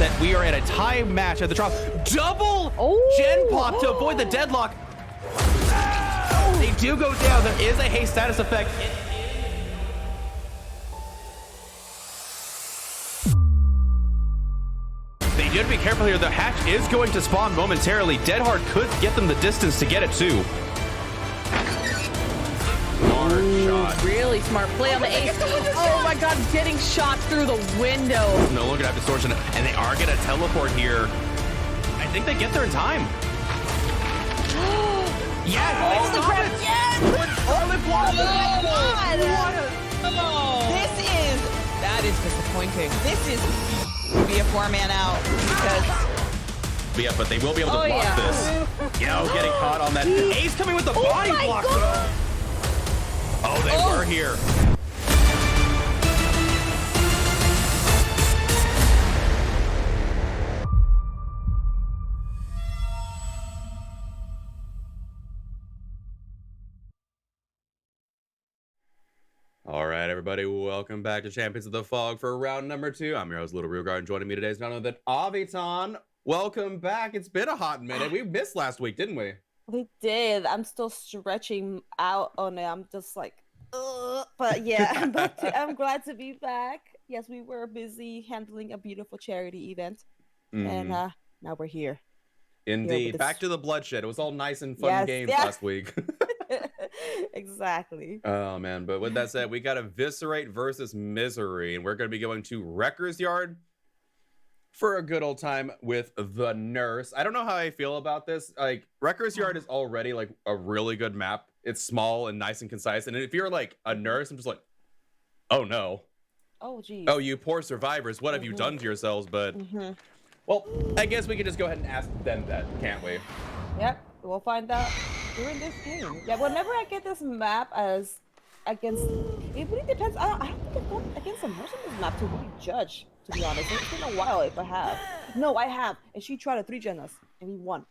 that we are at a tie match at the top. Double gen pop to avoid the deadlock. They do go down. There is a haste status effect. They do have to be careful here. The hatch is going to spawn momentarily. Deadhard could get them the distance to get it too. Shot. Really smart play on the ace. Oh my god, getting shot through the window. No longer have distortion, and they are gonna teleport here. I think they get there in time. Yes! Oh, the crap! Yes! That is disappointing. This is be a 4-man out because. Yeah, but they will be able to block this. Yo, getting caught on that. Ace coming with the body block. Oh, they were here. All right, everybody, welcome back to Champions of the Fog for round number 2. I'm your host, littlerugaard, and joining me today is none other than Avytaan. Welcome back. It's been a hot minute. We missed last week, didn't we? We did. I'm still stretching out on it. I'm just like, ugh. But yeah, I'm glad to be back. Yes, we were busy handling a beautiful charity event, and now we're here. Indeed. Back to the bloodshed. It was all nice and fun games last week. Exactly. Oh, man. But with that said, we got Eviscerate versus Misery, and we're going to be going to Wrecker's Yard for a good old time with the nurse. I don't know how I feel about this. Like, Wrecker's Yard is already like a really good map. It's small and nice and concise. And if you're like a nurse, I'm just like, oh no. Oh geez. Oh, you poor survivors. What have you done to yourselves? But well, I guess we can just go ahead and ask them that, can't we? Yep. We'll find out during this game. Yeah. Whenever I get this map as against, it really depends. I don't think I've gone against a nurse on this map to really judge. To be honest, it's been a while if I have. No, I have. And she tried to 3-gen us, and we won.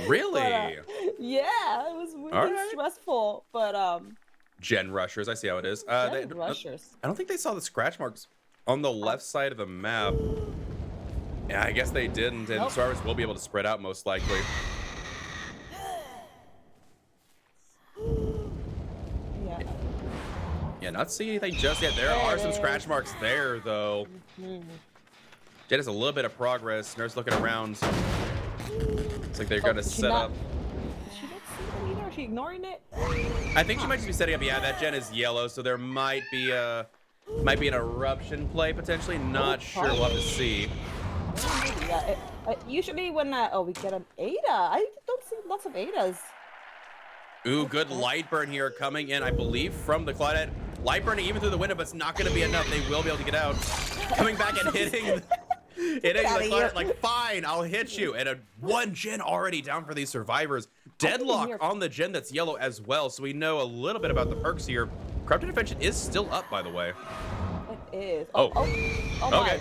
Really? But, yeah, it was really stressful. But Gen rushers, I see how it is. rushers. I don't think they saw the scratch marks on the left side of the map. Yeah, I guess they didn't, and survivors will be able to spread out most likely. Yeah, not seeing anything just yet. There are some scratch marks there, though. Jed has a little bit of progress. Nurse looking around. Looks like they're going to set up. Is she not seeing it either? Is she ignoring it? I think she might just be setting up. Yeah, that gen is yellow, so there might be an eruption play potentially. Not sure. We'll have to see. Yeah, usually when we get an Ada, I don't see lots of Adas. Ooh, good light burn here coming in, I believe, from the Claudette. Light burning even through the window, but it's not going to be enough. They will be able to get out. Coming back and hitting the Claudette, like, fine, I'll hit you. And a 1 gen already down for these survivors. Deadlock on the gen that's yellow as well, so we know a little bit about the perks here. Corrupted Intervention is still up, by the way. It is. Okay.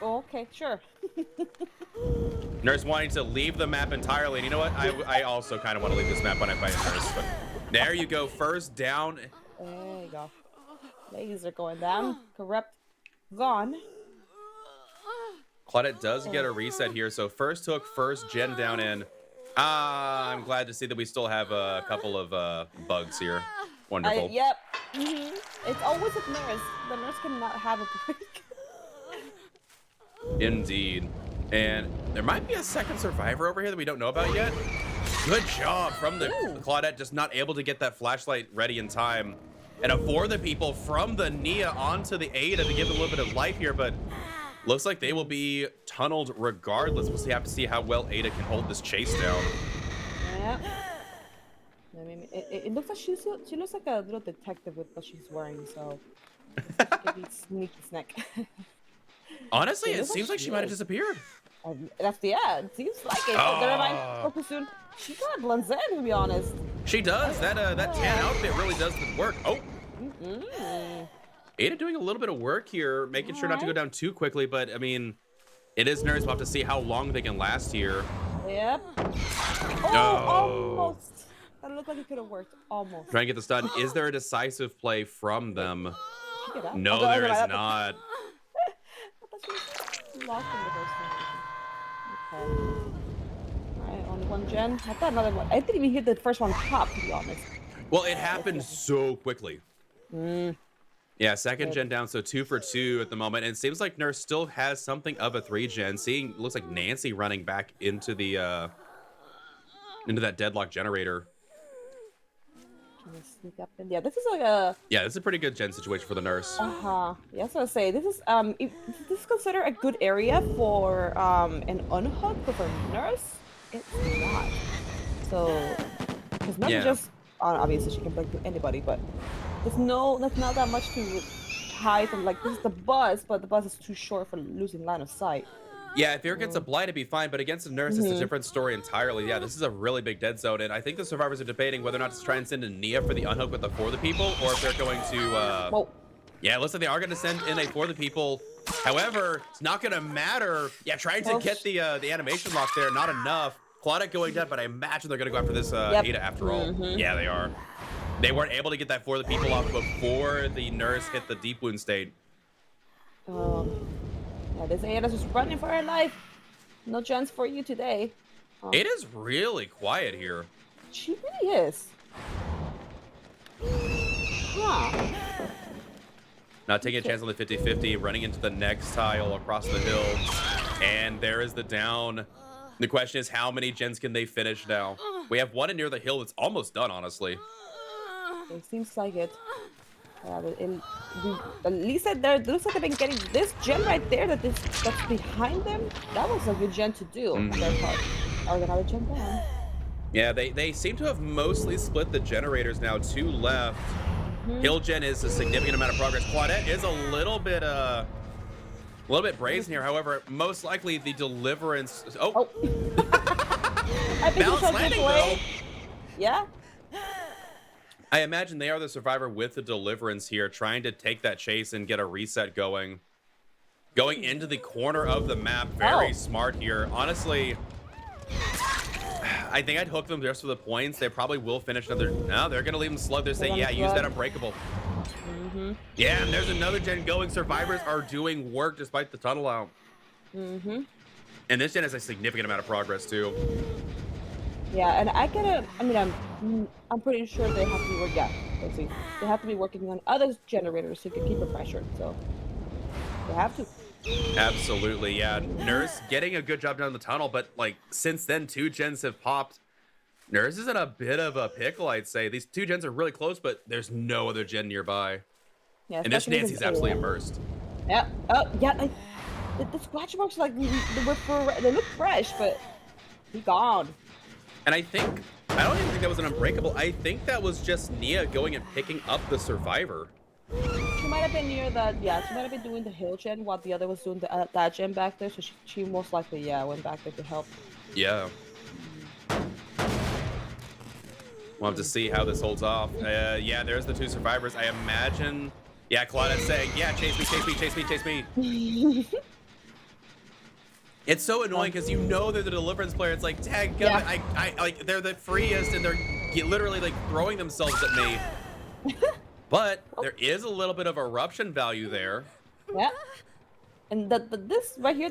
Okay, sure. Nurse wanting to leave the map entirely. And you know what? I also kind of want to leave this map when I fight a Nurse. But there you go. First down. There you go. Laser going down. Corrupt gone. Claudette does get a reset here. So first hook, first gen down in. I'm glad to see that we still have a couple of bugs here. Wonderful. Yep. It's always a nurse. The nurse cannot have a break. Indeed. And there might be a second survivor over here that we don't know about yet. Good job from the Claudette, just not able to get that flashlight ready in time. And for the people from the Nia onto the Ada to give a little bit of life here, but looks like they will be tunneled regardless. We'll have to see how well Ada can hold this chase down. Yeah. I mean, it looks like she looks like a little detective with what she's wearing, so maybe sneaky snack. Honestly, it seems like she might have disappeared. It seems like it. Never mind. Focus soon. She kind of blends in, to be honest. She does. That tan outfit really does the work. Oh. Ada doing a little bit of work here, making sure not to go down too quickly, but I mean, it is Nurse. We'll have to see how long they can last here. Yep. Almost. That looked like it could have worked. Almost. Trying to get the stun. Is there a decisive play from them? No, there is not. locked in the first one. Okay. Alright, only one gen. I thought another one. I didn't even hear the first one pop, to be honest. Well, it happened so quickly. Mm. Yeah, second gen down, so 2 for 2 at the moment. And it seems like Nurse still has something of a 3 gen. Seeing, looks like Nancy running back into the into that deadlock generator. Can I sneak up in? Yeah, this is like a. Yeah, this is a pretty good gen situation for the Nurse. Yeah, so I say this is this is considered a good area for an unhook, but for Nurse, it's not. So, because Nurse is just obviously she can blink to anybody, but there's not that much to hide from. Like this is the bus, but the bus is too short for losing line of sight. Yeah, if you're against a blind, it'd be fine, but against a Nurse, it's a different story entirely. Yeah, this is a really big dead zone, and I think the survivors are debating whether or not to try and send in Nia for the unhook with the For the People, or if they're going to, yeah, it looks like they are going to send in a For the People. However, it's not going to matter. Yeah, trying to get the animation lock there, not enough. Claudette going dead, but I imagine they're going to go after this Ada after all. Yeah, they are. They weren't able to get that For the People off before the Nurse hit the deep wound state. Yeah, this Ada's just running for her life. No chance for you today. It is really quiet here. She really is. Huh. Not taking a chance on the 50-50, running into the next tile across the hill. And there is the down. The question is, how many gens can they finish now? We have one in near the hill that's almost done, honestly. It seems like it. At least there looks like they've been getting this gen right there that's behind them. That was a good gen to do on their part. Oh, another gen down. Yeah, they seem to have mostly split the generators now. 2 left. Hill gen is a significant amount of progress. Claudette is a little bit brazen here. However, most likely the deliverance. Oh. I think Bounce landing though. Yeah. I imagine they are the survivor with the deliverance here, trying to take that chase and get a reset going. Going into the corner of the map, very smart here. Honestly, I think I'd hook them just for the points. They probably will finish another. No, they're going to leave them slug. They're saying, yeah, use that unbreakable. Yeah, and there's another gen going. Survivors are doing work despite the tunnel out. And this gen has a significant amount of progress, too. Yeah, and I'm pretty sure they have to be working. Yeah, let's see. They have to be working on other generators so they can keep it pressured. So they have to. Absolutely, yeah. Nurse getting a good job down the tunnel, but like since then 2 gens have popped. Nurse is in a bit of a pickle, I'd say. These 2 gens are really close, but there's no other gen nearby. Yeah, and this Nancy's absolutely immersed. Yeah. Yeah. The scratch marks like they look fresh, but he gone. And I don't even think that was an unbreakable. I think that was just Nia going and picking up the survivor. She might have been near that. Yeah, she might have been doing the hill gen while the other was doing that gen back there. So she most likely went back there to help. Yeah. We'll have to see how this holds off. Yeah, there's the 2 survivors. I imagine. Yeah, Claudette's saying, yeah, chase me, chase me, chase me, chase me. It's so annoying because you know they're the deliverance player. It's like, tag, I like they're the freest and they're literally like throwing themselves at me. But there is a little bit of eruption value there. Yeah. And this right here,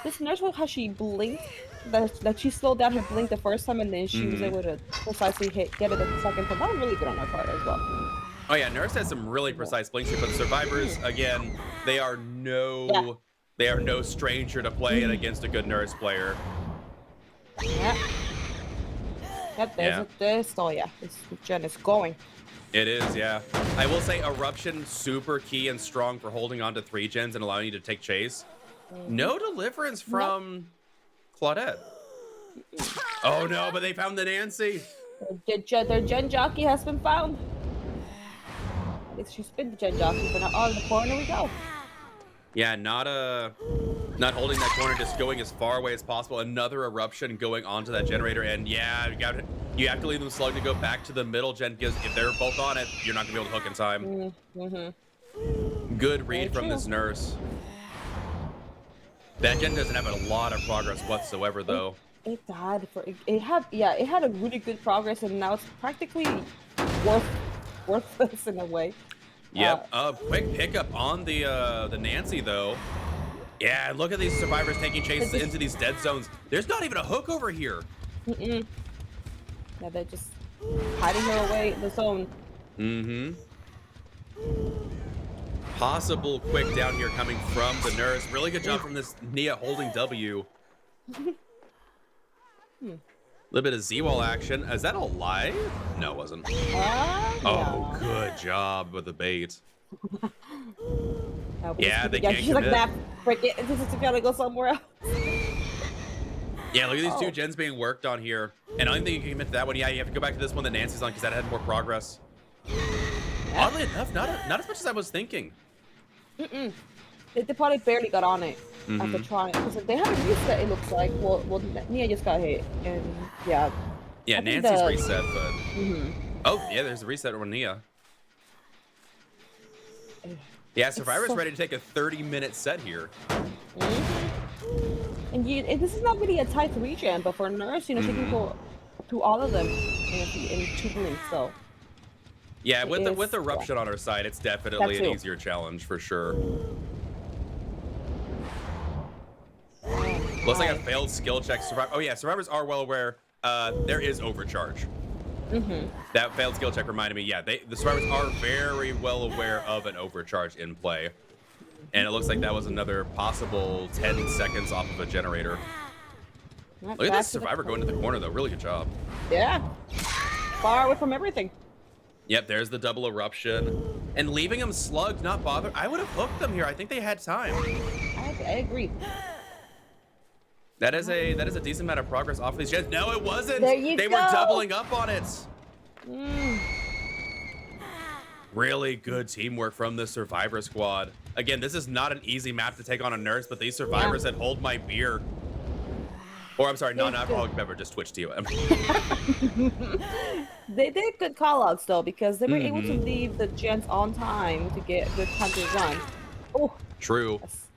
this Nurse, how she blinked, that she slowed down her blink the first time and then she was able to precisely get it the second time. That was really good on her part as well. Oh yeah, Nurse has some really precise blinks here, but survivors, again, they are no stranger to play it against a good Nurse player. Yeah. Yep, this gen is going. It is, yeah. I will say eruption super key and strong for holding on to 3 gens and allowing you to take chase. No deliverance from Claudette. Oh no, but they found the Nancy. Their gen jockey has been found. At least she spin the gen jockey, but now in the corner we go. Yeah, not holding that corner, just going as far away as possible. Another eruption going onto that generator, and yeah, you have to leave them slug to go back to the middle gen because if they're both on it, you're not gonna be able to hook in time. Good read from this Nurse. That gen doesn't have a lot of progress whatsoever, though. It had a really good progress, and now it's practically worthless in a way. Yep. Quick pickup on the Nancy though, Yeah, look at these survivors taking chases into these dead zones. There's not even a hook over here. Yeah, they're just hiding her away in the zone. Possible quick down here coming from the nurse. Really good job from this Nia holding W. Little bit of Z-wall action. Is that alive? No, it wasn't. Oh, good job with the bait. Yeah, they can't she's commit. like that. Break it. This is gotta go somewhere else. Yeah, look at these two gens being worked on here. And I don't think you can commit to that one. Yeah, you have to go back to this one that Nancy's on because that had more progress. Oddly enough, not as much as I was thinking. They probably barely got on it after trying. Because they haven't reset, it looks like. Well, Nia just got hit. And yeah. Yeah, Nancy's reset, but... Oh, yeah, there's a reset on Nia. Yeah, Survivor's ready to take a 30-minute set here. And this is not really a tight regen, but for Nurse, you know, she can go through all of them in 2 blinks, so... Yeah, with Eruption on her side, it's definitely an easier challenge for sure. Looks like a failed skill check. Oh yeah, survivors are well aware there is overcharge. That failed skill check reminded me. Yeah, the survivors are very well aware of an overcharge in play, and it looks like that was another possible 10 seconds off of a generator. Look at this survivor going to the corner though. Really good job. Yeah, far away from everything. Yep, there's the double eruption. And leaving them slugged, not bothered. I would have hooked them here. I think they had time. I agree. That is a decent amount of progress off these gens. No, it wasn't. They were doubling up on it. Really good teamwork from the Survivor squad. Again, this is not an easy map to take on a nurse, but these survivors that hold my beer. Or I'm sorry, non-alcoholic beverage, just switch to you. They did good call-outs though, because they were able to leave the gens on time to get good time to run. Oh, true. Yes.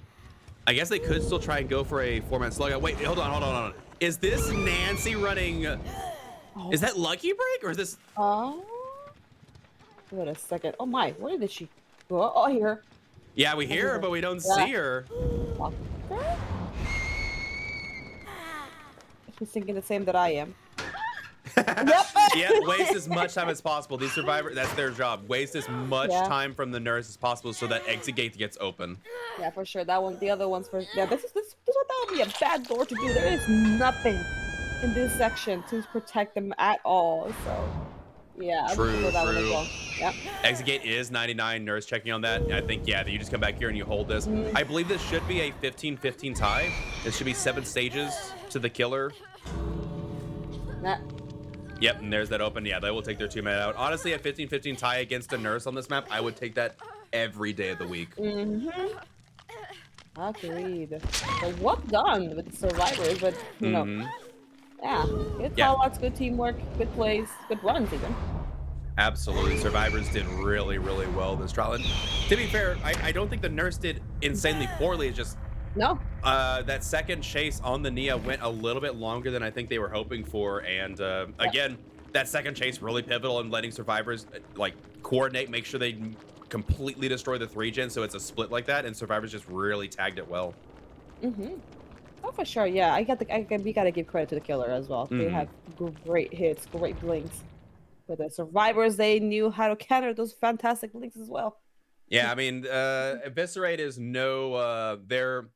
I guess they could still try and go for a 4-man slug. Wait, hold on. Is this Nancy running? Is that Lucky Break or is this? Wait a second. Oh my, where did she go? Oh, here. Yeah, we hear her, but we don't see her. She's thinking the same that I am. Yeah, waste as much time as possible. These survivors, that's their job. Waste as much time from the nurse as possible so that exit gate gets open. Yeah, for sure. That one, the other one's for. Yeah, this would be a bad door to do. There is nothing in this section to protect them at all. So, yeah, I would go that one as well. Yeah. Exit gate is 99. Nurse checking on that. I think that you just come back here and you hold this. I believe this should be a 15-15 tie. This should be 7 stages to the killer. Yep, and there's that open. Yeah, they will take their 2-man out. Honestly, a 15-15 tie against a nurse on this map, I would take that every day of the week. Agreed. So well done with the survivors, but you know, yeah, good call-outs, good teamwork, good plays, good runs even. Absolutely, survivors did really, really well this trial. And to be fair, I don't think the nurse did insanely poorly. It's just that second chase on the Nia went a little bit longer than I think they were hoping for, and again, that second chase really pivotal in letting survivors like coordinate, make sure they completely destroy the 3-gen, so it's a split like that, and survivors just really tagged it well. Oh, for sure. Yeah, we gotta give credit to the killer as well. They have great hits, great blinks. But the survivors, they knew how to counter those fantastic blinks as well. Yeah, I mean, Eviscerate is they're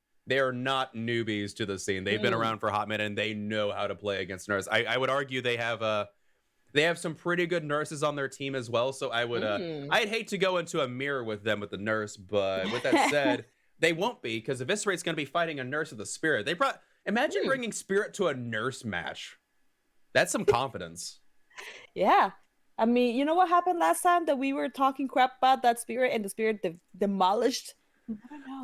not newbies to the scene. They've been around for a hot minute, and they know how to play against nurse. I would argue they have some pretty good nurses on their team as well. So I would I'd hate to go into a mirror with them with the nurse, but with that said, they won't be, because Eviscerate's going to be fighting a nurse with a spirit. Imagine bringing spirit to a nurse match. That's some confidence. Yeah. I mean, you know what happened last time that we were talking crap about that spirit and the spirit demolished?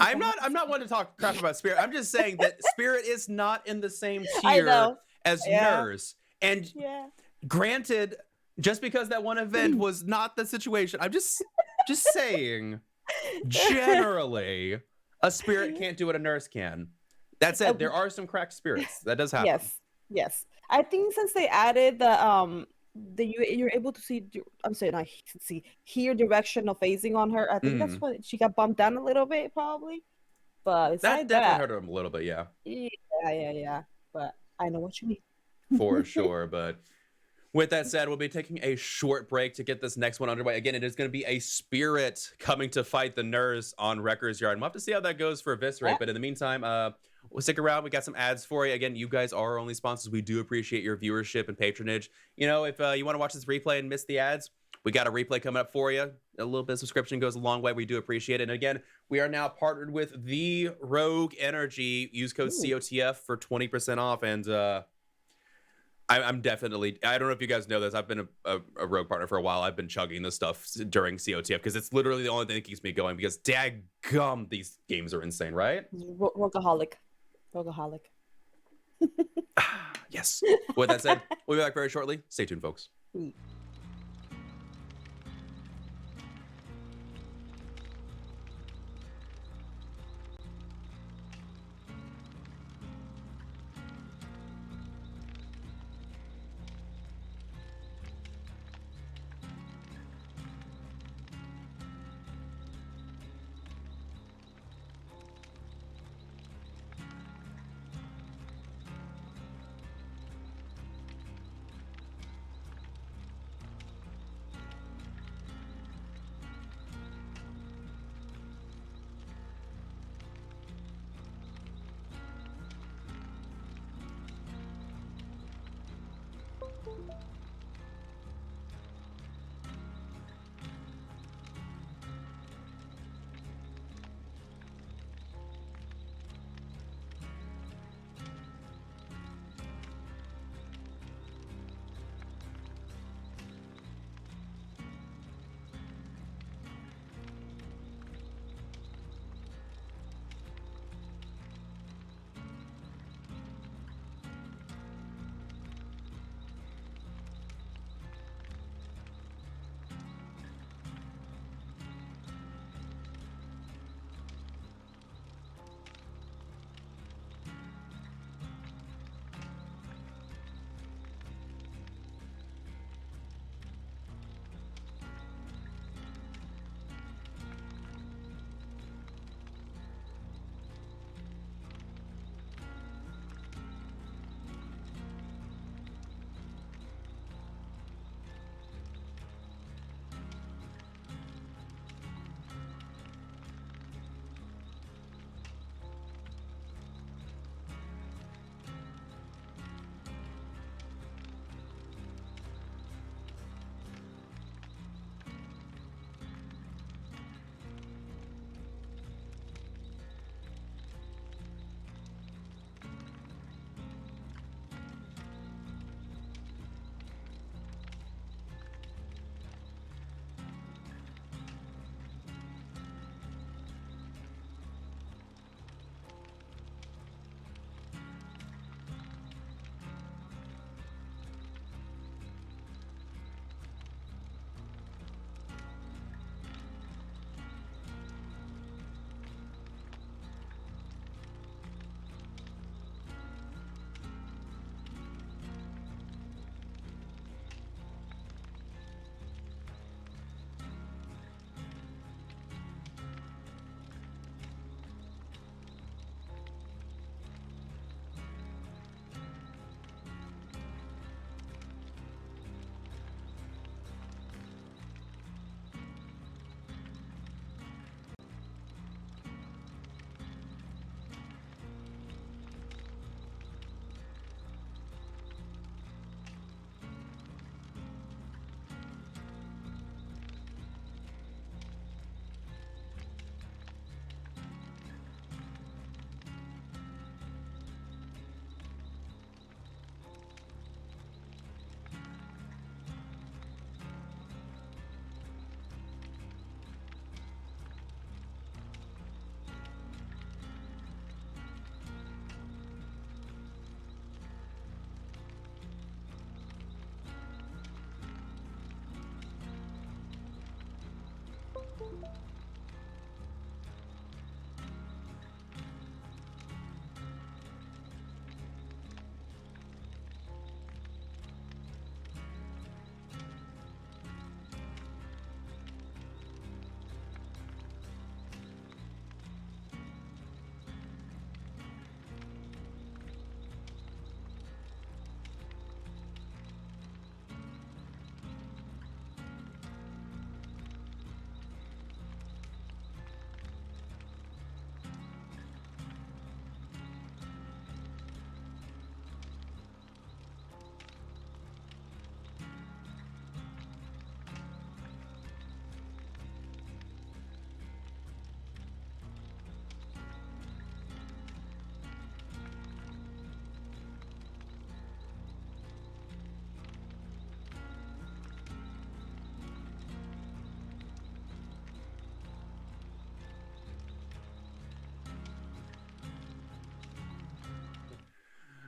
I'm not one to talk crap about spirit. I'm just saying that spirit is not in the same tier as nurse. And granted, just because that one event was not the situation, I'm just saying, generally, a spirit can't do what a nurse can. That said, there are some cracked spirits. That does happen. Yes. I think since they added the you're able to see, hear directional phasing on her. I think that's why she got bumped down a little bit, probably. But That besides definitely that, hurt him a little bit, yeah, yeah. But I know what you mean. for sure. But with that said, we'll be taking a short break to get this next one underway. Again, it is going to be a spirit coming to fight the nurse on Wrecker's Yard. And we'll have to see how that goes for Eviscerate. Yeah. But in the meantime, we'll stick around. We got some ads for you. Again, you guys are our only sponsors. We do appreciate your viewership and patronage. You know, if you want to watch this replay and miss the ads, we got a replay coming up for you. A little bit of subscription goes a long way. We do appreciate it. And again, we are now partnered with the Rogue Energy. Use code COTF for 20% off. And I'm definitely, I don't know if you guys know this, I've been a Rogue partner for a while. I've been chugging this stuff during COTF because it's literally the only thing that keeps me going, because daggum, these games are insane, right? Rogueholic. Yes. With that said, we'll be back very shortly. Stay tuned, folks.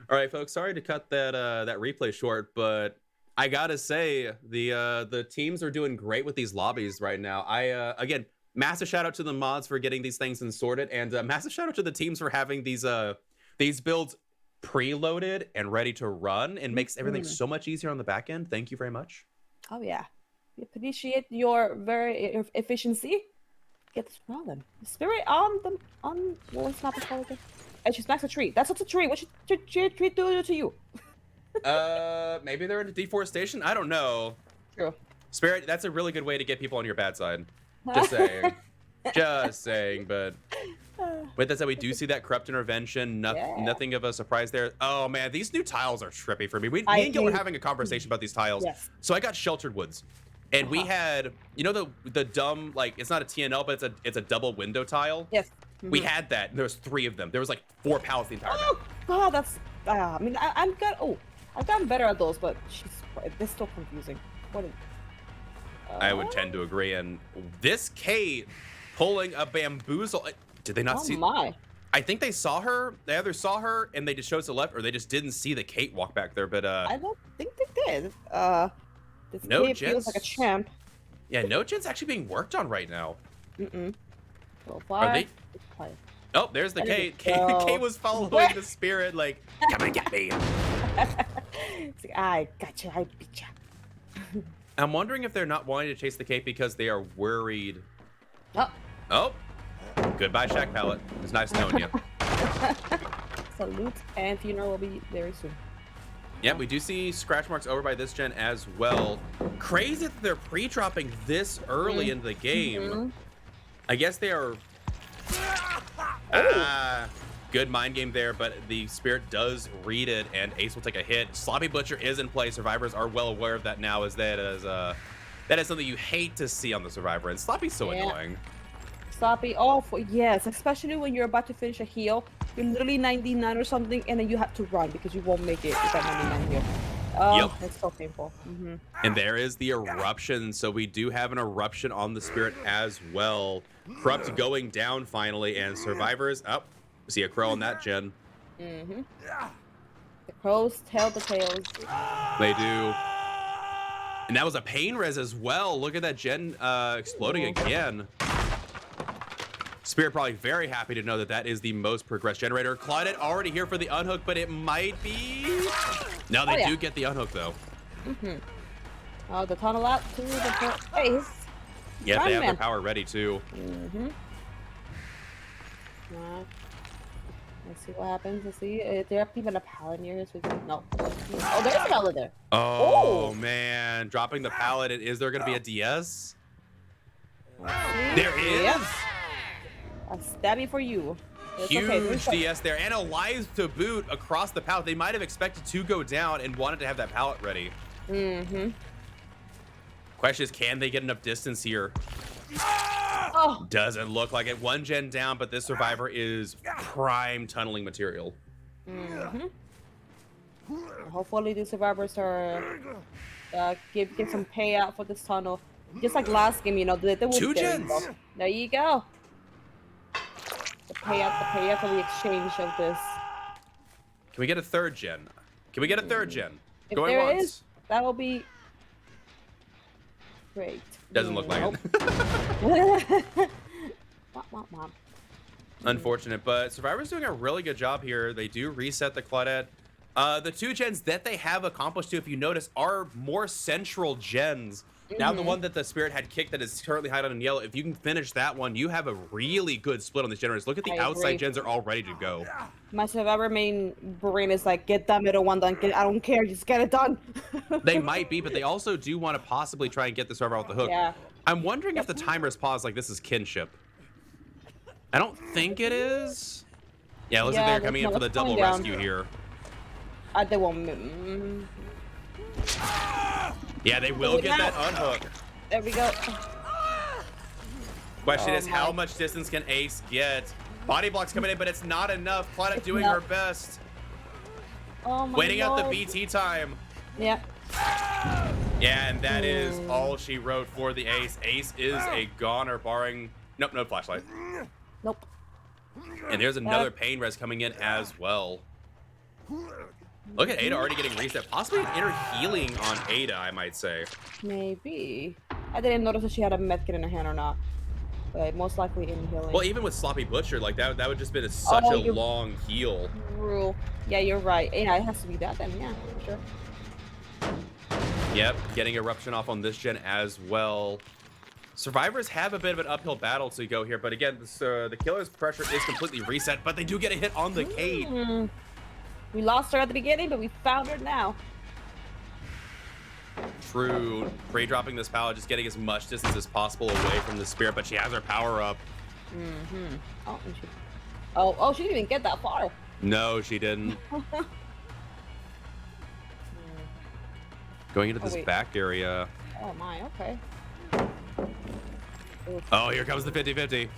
All right, folks. Sorry to cut that replay short, but I gotta say the teams are doing great with these lobbies right now. Again, massive shout out to the mods for getting these things sorted, and massive shout out to the teams for having these builds preloaded and ready to run, and makes everything so much easier on the back end. Thank you very much. Oh yeah, we appreciate your very efficiency. Get this problem. Spirit on what's not the call again? And she smacks a tree. That's not a tree. What should tree do to you? Maybe they're into deforestation. I don't know. True. Spirit, that's a really good way to get people on your bad side. Just saying. Just saying. But with that said, we do see that corrupt intervention. Nothing of a surprise there. Oh man, these new tiles are trippy for me. Me and Gil were having a conversation about these tiles. Yes. So I got Sheltered Woods. And we had, you know, the dumb, like, it's not a TNL, but it's a double window tile. Yes. We had that, and there was 3 of them. There was like 4 pallets the entire map. Oh god, that's. I mean, I've gotten better at those, but it's still confusing. What? I would tend to agree. And this Kate pulling a bamboozle. Did they not see? Oh my. I think they saw her. They either saw her and they just chose to left, or they just didn't see the Kate walk back there. But I don't think they did. This No kid feels like a champ. yeah, no Gen's actually being worked on right now. So Are they? Oh, there's the Kate. Kate was following the spirit, like, come and get me. It's like, I got you. I beat you. I'm wondering if they're not wanting to chase the Kate because they are worried. Oh, goodbye, Shack Pallet. It was nice knowing you. Salute and funeral will be very soon. Yeah, we do see scratch marks over by this gen as well. Crazy that they're pre-dropping this early into the game. I guess they are... good mind game there, but the spirit does read it, and Ace will take a hit. Sloppy Butcher is in play. Survivors are well aware of that now, as that is something you hate to see on the Survivor, and Sloppy's so annoying. Sloppy, yes, especially when you're about to finish a heal. You're literally 99 or something, and then you have to run because you won't make it with that 99 heal. Oh, that's so painful. And there is the eruption, so we do have an eruption on the spirit as well. Corrupt going down finally, and Survivors up. See a crow on that gen. The crows tell the tales. They do. And that was a pain res as well. Look at that gen exploding again. Spirit probably very happy to know that that is the most progressed generator. Claudette already here for the unhook, but it might be... No, they do get the unhook though. Oh, the tunnel out to the face. Yeah, they have their power ready too. Let's see what happens. Let's see. There even a pallet near us. No. Oh, there's a pallet there. Oh, man. Dropping the pallet. Is there going to be a DS? There is. Yep. A stabby for you. It's huge DS there. And a live to boot across the pallet. They might have expected to go down and wanted to have that pallet ready. Question is, can they get enough distance here? Doesn't look like it. 1 gen down, but this Survivor is prime tunneling material. Hopefully the Survivors are give some payout for this tunnel. Just like last game, you know, they will 2 gens. There you go. The payout for the exchange of this. Can we get a 3rd gen? Can we get a 3rd gen? If Going there once. is, that will be great. Doesn't look like it. Womp. Unfortunate, but Survivor's doing a really good job here. They do reset the Claudette. The 2 gens that they have accomplished too, if you notice, are more central gens. Now the one that the spirit had kicked that is currently highlighted in yellow, if you can finish that one, you have a really good split on these generators. Look at the outside gens are all ready to go. My Survivor main brain is like, get that middle one done. I don't care, just get it done. They might be, but they also do want to possibly try and get the Survivor off the hook. Yeah. I'm wondering if the timer is paused like this is kinship. I don't think it is. Yeah, it looks like they're coming in for the double rescue here. They won't. Yeah, they will get that unhook. There we go. Question is, how much distance can Ace get? Body block's coming in, but it's not enough. Claudette doing her best. Waiting out the BT time. Yeah. Yeah, and that is all she wrote for the Ace. Ace is a goner, barring... Nope, no flashlight. Nope. And there's another pain res coming in as well. Look at Ada already getting reset. Possibly an inner healing on Ada, I might say. Maybe. I didn't notice if she had a medkit in her hand or not. But most likely in healing. Well, even with Sloppy Butcher, like that would just been such a long heal. True. Yeah, you're right. Yeah, it has to be that then. Yeah, for sure. Yep, getting Eruption off on this gen as well. Survivors have a bit of an uphill battle to go here, but again, the killer's pressure is completely reset, but they do get a hit on the Kate. We lost her at the beginning, but we found her now. True. Pre-dropping this pallet, just getting as much distance as possible away from the Spirit, but she has her power up. Oh, she didn't even get that far. No, she didn't. Going into this back area. Oh my, okay. Oh, here comes the 50-50.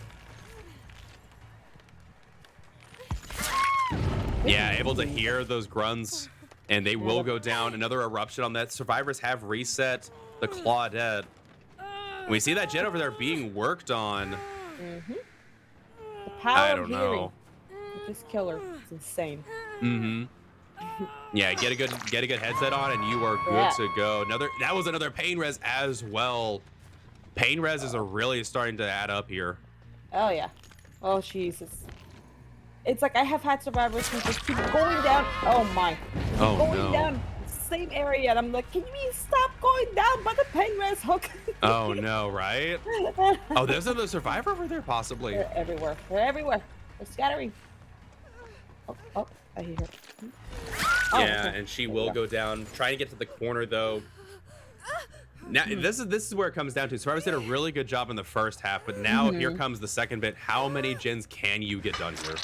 Yeah, able to hear those grunts, and they will go down. Another eruption on that. Survivors have reset the Claudette. We see that jet over there being worked on. The power I don't know. healing with this killer is insane. Yeah, get a good headset on, and you are good to go. That was another pain res as well. Pain res is really starting to add up here. Oh yeah. Oh Jesus. It's like I have had survivors who just keep going down. Oh my. Going down the same area, and I'm like, can you stop going down by the pain res hook? Oh no, right? Oh, there's another survivor over there, possibly. They're everywhere. They're everywhere. They're scattering. Oh, I hear her. Yeah, and she will go down. Trying to get to the corner though. Now this is where it comes down to. Survivors did a really good job in the first half, but now here comes the second bit. How many gens can you get done here?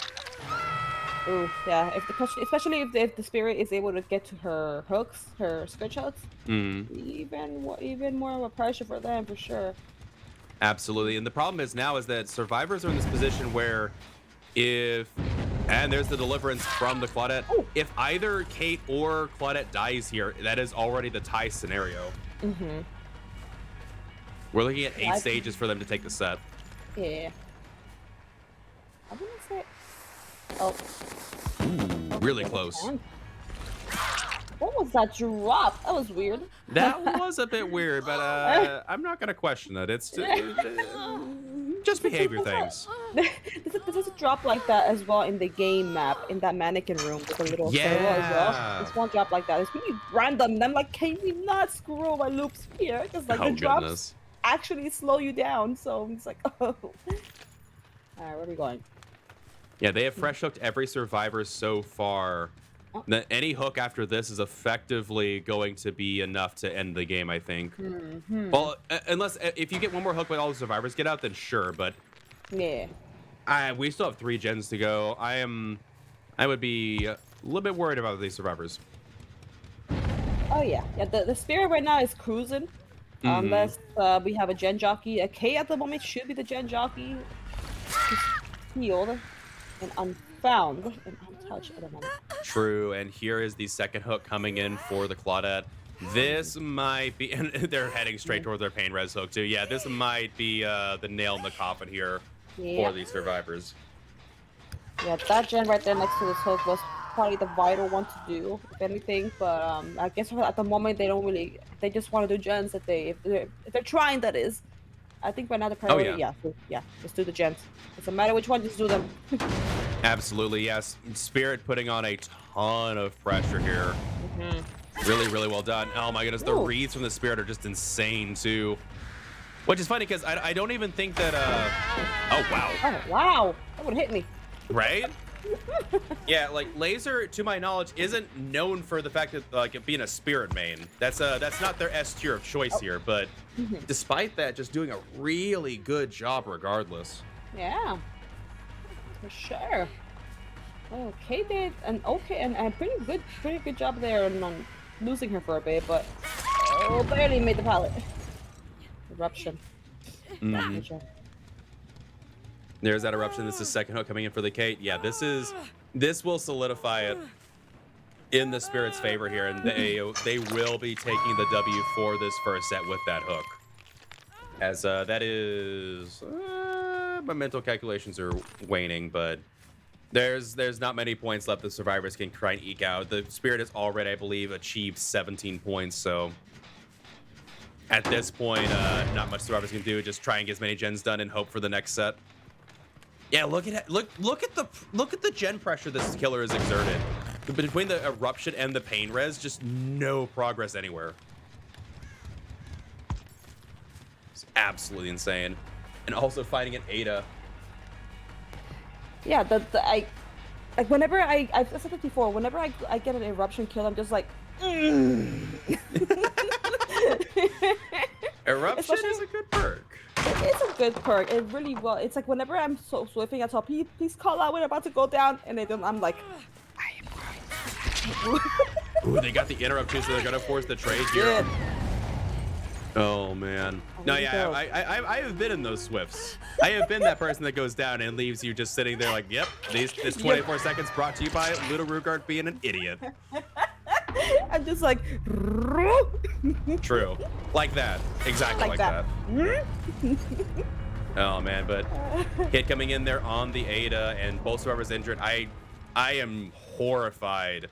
Ooh, yeah. Especially if the Spirit is able to get to her hooks, her switch hooks, even more of a pressure for them for sure. Absolutely, and the problem is now is that survivors are in this position where and there's the deliverance from the Claudette. If either Kate or Claudette dies here, that is already the tie scenario. We're looking at 8 stages for them to take the set. Yeah. I'm gonna say. Oh. Ooh, really close. What was that drop? That was weird. That was a bit weird, but I'm not gonna question it. It's just behavior things. There's a drop like that as well in the game map, in that mannequin room with a little circle as well. There's one drop like that. It's really random. And I'm like, can we not screw my loops here? Because like the drops actually slow you down. So it's like, oh. All right, where are we going? Yeah, they have fresh hooked every survivor so far. Any hook after this is effectively going to be enough to end the game, I think. Well, unless if you get one more hook when all the survivors get out, then sure. But yeah, we still have 3 gens to go. I would be a little bit worried about these survivors. Oh yeah, the Spirit right now is cruising. Unless we have a gen jockey. A K at the moment should be the gen jockey. He's healed and unfound and untouched at the moment. True, and here is the second hook coming in for the Claudette. This might be, and they're heading straight towards their pain res hook too. Yeah, this might be the nail in the coffin here for these survivors. Yeah, that gen right there next to this hook was probably the vital one to do, if anything. But I guess at the moment they don't really, they just want to do gens if they're trying, that is. I think right now the priority, just do the gens. Doesn't matter which one, just do them. Absolutely, yes. Spirit putting on a ton of pressure here. Really, really well done. Oh my goodness, the reads from the Spirit are just insane too. Which is funny because I don't even think that. Oh wow. Oh wow, that would hit me. Right? Yeah, like Laser, to my knowledge, isn't known for the fact that like it being a Spirit main. That's not their S tier of choice here. But despite that, just doing a really good job regardless. Yeah, for sure. Okay, did and pretty good job there on losing her for a bit, but barely made the pallet. Eruption. There's that eruption. This is second hook coming in for the Kate. Yeah, this will solidify it in the Spirit's favor here, and they will be taking the W for this first set with that hook. As that is my mental calculations are waning, but There's not many points left the survivors can try and eke out. The spirit has already, I believe, achieved 17 points. So at this point, not much survivors can do. Just try and get as many gens done and hope for the next set. Yeah, look at the gen pressure this killer has exerted. Between the eruption and the pain res, just no progress anywhere. It's absolutely insane. And also fighting an Ada. Yeah, like whenever I've said it before, whenever I get an eruption kill, I'm just like, Eruption is a good perk. It's a good perk. It really well. It's like whenever I'm so swiffing at top, please call out when I'm about to go down, and they don't. I'm like, I am going. Ooh, they got the interrupt too, so they're gonna force the trade here. Good. Oh man. No, yeah, I have been in those swifts. I have been that person that goes down and leaves you just sitting there like, yep, this 24 seconds brought to you by littlerugaard being an idiot. I'm just like, True. Like that. Exactly like that. Oh man, but hit coming in there on the Ada and both survivors injured. I am horrified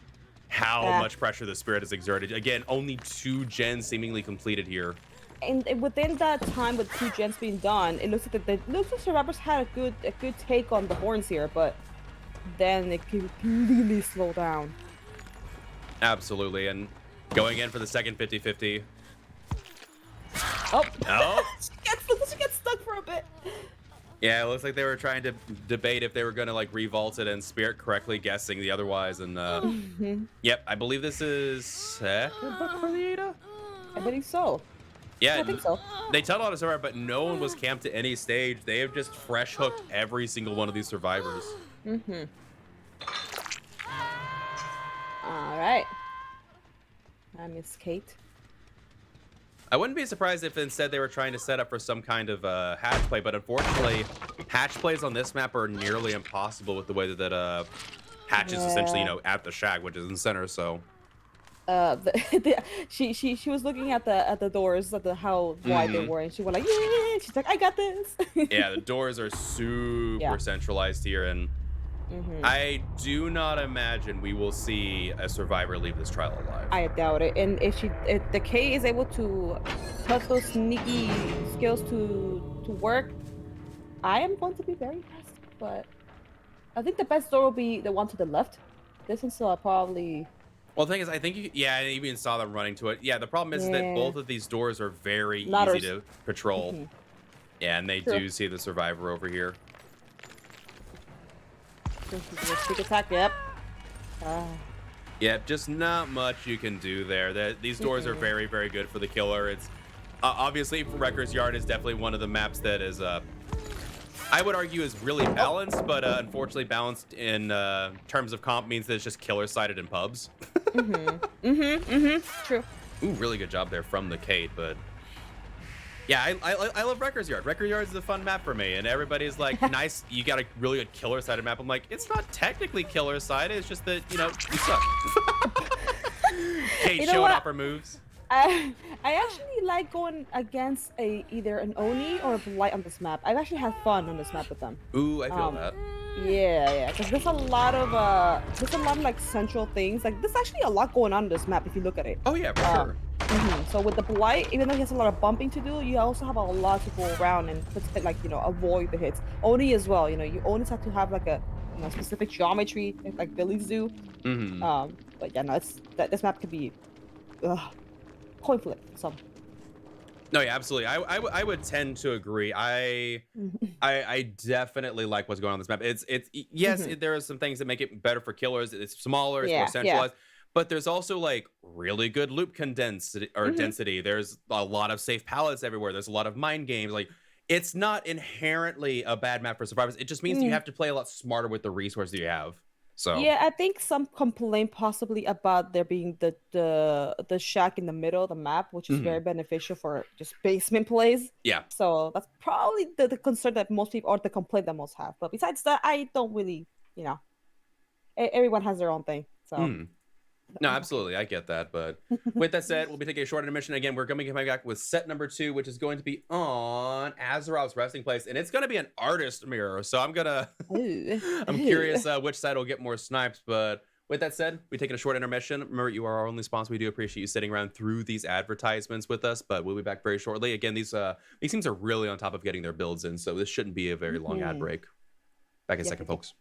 how much pressure the spirit has exerted. Again, only 2 gens seemingly completed here. And within that time with 2 gens being done, it looks like the survivors had a good take on the horns here, but then it completely slowed down. Absolutely, and going in for the second 50-50. Oh. Oh. She gets stuck for a bit. Yeah, it looks like they were trying to debate if they were going to like revault it and Spirit correctly guessing the otherwise. And yep, I believe this is second book for the Ada. I believe so. Yeah, I think so. They tell a lot of survivors, but no one was camped at any stage. They have just fresh hooked every single one of these survivors. All right. I miss Kate. I wouldn't be surprised if instead they were trying to set up for some kind of hatch play, but unfortunately, hatch plays on this map are nearly impossible with the way that hatch is essentially, you know, at the shack, which is in center. So, she was looking at the doors, at how wide they were, and she went like, yeah. She's like, I got this. Yeah, the doors are super centralized here, and I do not imagine we will see a survivor leave this trial alive. I doubt it. And if the K is able to put those sneaky skills to work, I am going to be very impressed. But I think the best door will be the one to the left. This one's probably. Well, the thing is, I think I even saw them running to it. Yeah, the problem is that both of these doors are very easy to patrol. Yeah, and they do see the survivor over here. Big attack, yep. Yep, just not much you can do there. These doors are very, very good for the killer. It's obviously Wrecker's Yard is definitely one of the maps that is, I would argue, is really balanced, but unfortunately balanced in terms of comp means that it's just killer-sided in pubs. True. Ooh, really good job there from the Kate, but. Yeah, I love Wrecker's Yard. Wrecker's Yard is a fun map for me, and everybody's like, nice, you got a really good killer-sided map. I'm like, it's not technically killer-sided, it's just that, you know, you suck. Kate showing off her moves. I actually like going against either an Oni or a Blight on this map. I've actually had fun on this map with them. Ooh, I feel that. Yeah, because there's a lot of like central things. Like there's actually a lot going on this map if you look at it. Oh yeah, for sure. So with the Blight, even though he has a lot of bumping to do, you also have a lot to go around and like, you know, avoid the hits. Oni as well, you know, you always have to have like a, you know, specific geometry like Billy's do. But yeah, no, this map could be coin flip. So. No, yeah, absolutely. I would tend to agree. I definitely like what's going on this map. It's yes, there are some things that make it better for killers. It's smaller, it's more centralized. But there's also like really good loop condensity or density. There's a lot of safe pallets everywhere. There's a lot of mind games. Like it's not inherently a bad map for survivors. It just means you have to play a lot smarter with the resources you have. So yeah, I think some complain possibly about there being the shack in the middle of the map, which is very beneficial for just basement plays. Yeah. So that's probably the concern that most people, or the complaint that most have. But besides that, I don't really, you know, everyone has their own thing. So. No, absolutely, I get that. But with that said, we'll be taking a short intermission. Again, we're going to be coming back with set number 2, which is going to be on Azeroth's resting place, and it's going to be an artist mirror. So I'm gonna, Ooh. I'm curious which side will get more snipes. But with that said, we're taking a short intermission. Remember, you are our only sponsor. We do appreciate you sitting around through these advertisements with us. But we'll be back very shortly. Again, these teams are really on top of getting their builds in, so this shouldn't be a very long ad break. Back in a second, folks.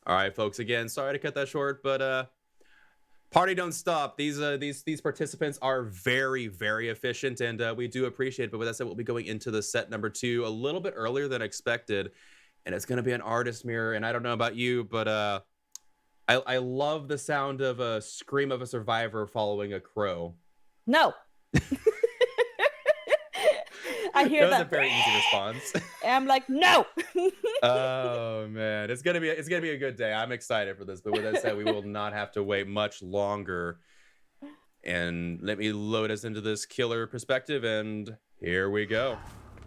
All right, folks. Again, sorry to cut that short, but party don't stop. These participants are very, very efficient, and we do appreciate it. But with that said, we'll be going into the set number 2 a little bit earlier than expected, and it's going to be an artist mirror. And I don't know about you, but I love the sound of a scream of a survivor following a crow. No. I hear that. That was a very easy response. And I'm like, no. Oh man, it's gonna be a good day. I'm excited for this. But with that said, we will not have to wait much longer. And let me load us into this killer perspective, and here we go.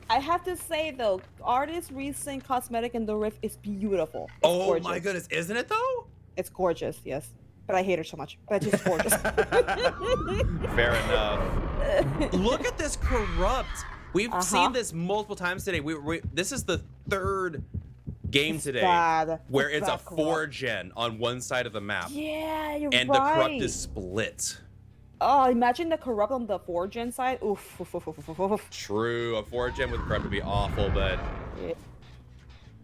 I have to say though, artist recent cosmetic in the Rift is beautiful. It's Oh gorgeous. my goodness, isn't it though? It's gorgeous, yes. But I hate her so much. But it's just gorgeous. Fair enough. Look at this corrupt. We've seen this multiple times today. This is the 3rd game today where it's a 4-gen on one side of the map. Yeah, you're and right. the corrupt is split. Oh, imagine the corrupt on the 4-gen side. Oof, oof, oof, oof, oof, oof. True, a 4-gen with corrupt would be awful, but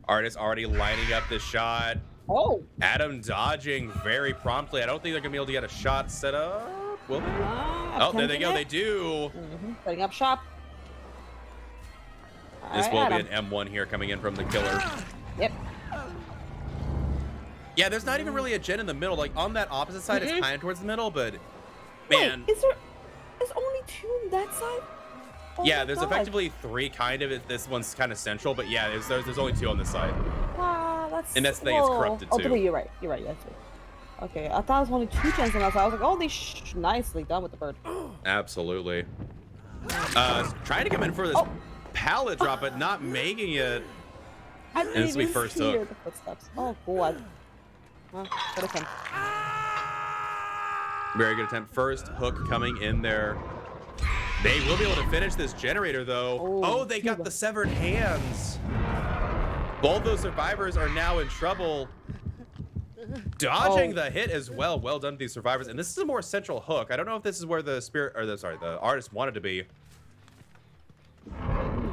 artist already lining up the shot. Oh. Adam dodging very promptly. I don't think they're gonna be able to get a shot set up. Will they? Oh, there they go. They do. Setting up shop. This will be an M1 here coming in from the killer. Yep. Yeah, there's not even really a gen in the middle. Like on that opposite side, it's kind of towards the middle, but man. Wait, there's only 2 on that side? Oh yeah, there's effectively 3 kind of. This one's kind of central, but yeah, there's only 2 on this side. That's. And that's the thing, it's corrupted too. Oh, 3, you're right. You're right. That's right. Okay, I thought it was only 2 gens on that side. I was like, oh, nicely done with the bird. Absolutely. Trying to come in for this pallet drop, but not making it. And this will be first hook. The footsteps. Oh, God. Good attempt. Very good attempt. First hook coming in there. They will be able to finish this generator, though. Oh, they got the severed hands. Both those survivors are now in trouble. Dodging the hit as well. Well done to these survivors. And this is a more central hook. I don't know if this is where the the artist wanted to be.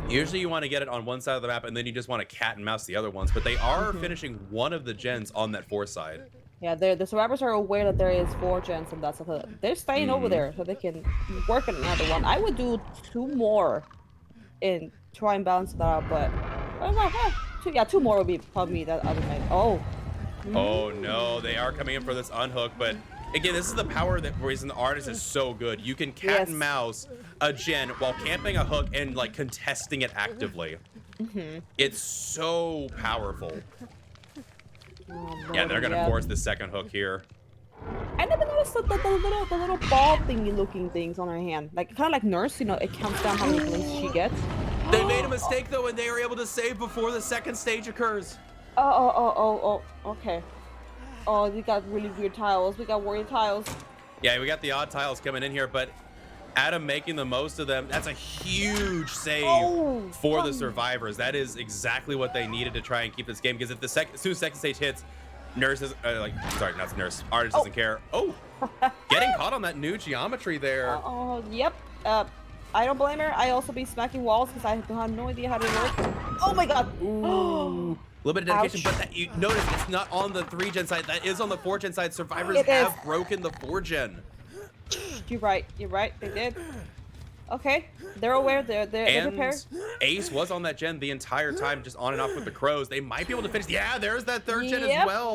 Usually you want to get it on one side of the map and then you just want to cat and mouse the other ones, but they are finishing one of the gens on that 4 side. Yeah, the survivors are aware that there is 4 gens and that's so they're staying over there so they can work on another one. I would do 2 more and try and balance that out, but I don't know, 2 more would be probably that other night. Oh no, they are coming in for this unhook, but again, this is the power that reason the artist is so good. You can cat and mouse a gen while camping a hook and like contesting it actively. It's so powerful. Yeah, they're gonna force the second hook here. I never noticed the little ball thingy looking things on her hand. Like kind of like Nurse, you know, it counts down how many blinks she gets. They made a mistake though, and they were able to save before the second stage occurs. Okay. Oh, we got really weird tiles. We got warrior tiles. Yeah, we got the odd tiles coming in here, but Adam making the most of them. That's a huge save for the survivors. That is exactly what they needed to try and keep this game, because if as soon as second stage hits, Nurse is sorry, not Nurse. Artist doesn't care. Oh, getting caught on that new geometry there. Yep. I don't blame her. I also be smacking walls because I have no idea how to work. Oh my God. Ooh. A little bit of dedication, but that, you notice it's not on the 3-gen side. That is on the 4-gen side. Survivors have broken the 4-gen. You're right. They did. Okay, they're aware. They're prepared. Ace was on that gen the entire time, just on and off with the crows. They might be able to finish. Yeah, there's that 3rd gen as well.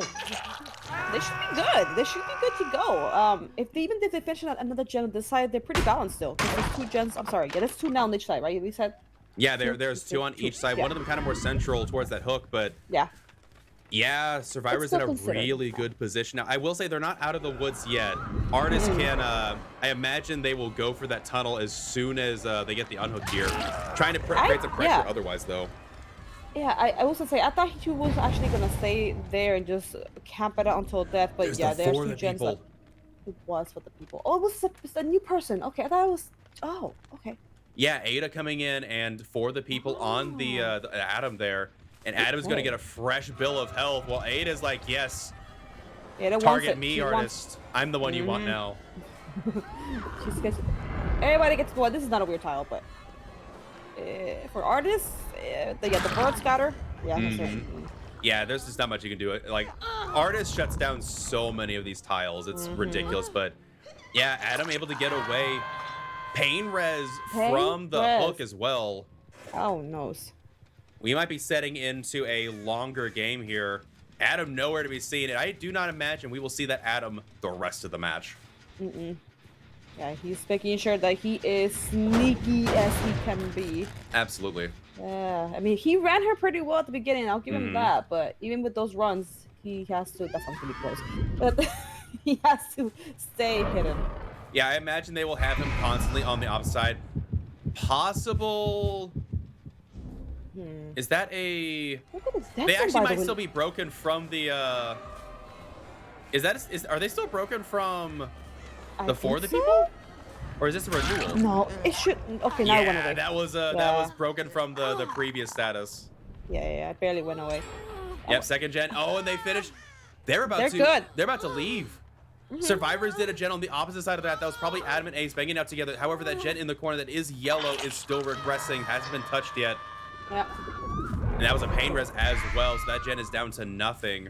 They should be good. They should be good to go. Even if they finish another gen on this side, they're pretty balanced still. There's 2 gens. I'm sorry. Yeah, there's 2 now on each side, right? We said. Yeah, there's 2 on each side. One of them kind of more central towards that hook, but yeah, survivors in a really good position. Now, I will say they're not out of the woods yet. Artists can, I imagine they will go for that tunnel as soon as they get the unhook gear. Trying to create some pressure otherwise, though. Yeah, I was gonna say, I thought he was actually gonna stay there and just camp it out until death, but there's 2 gens. It was for the people. Oh, it was a new person. Okay, I thought it was, okay. Yeah, Ada coming in and for the people on the Adam there. And Adam's going to get a fresh bill of health while Ada's like, yes, target me, artist. I'm the one you want now. Everybody gets one. This is not a weird tile, but for artists, they get the bird scatter. Yeah, Yeah, there's just not much you can do. Like, Artist shuts down so many of these tiles. It's ridiculous. But yeah, Adam able to get away. Pain res from the hook as well. Oh no. We might be setting into a longer game here. Adam nowhere to be seen, and I do not imagine we will see that Adam the rest of the match. Yeah, he's making sure that he is sneaky as he can be. Absolutely. Yeah, I mean, he ran her pretty well at the beginning. I'll give him that. But even with those runs, he has to. That sounds pretty close. But he has to stay hidden. Yeah, I imagine they will have him constantly on the opposite. Possible. Is that a? They actually might still be broken from the. Are they still broken from the For the People? Or is this a renewal? No, it should. Okay, now it went away. that was broken from the previous status. Yeah, it barely went away. Yep, second gen. Oh, and they finished. They're about to leave. Survivors did a gen on the opposite side of that. That was probably Adam and Ace banging out together. However, that gen in the corner that is yellow is still regressing, hasn't been touched yet. Yeah. And that was a pain res as well, so that gen is down to nothing.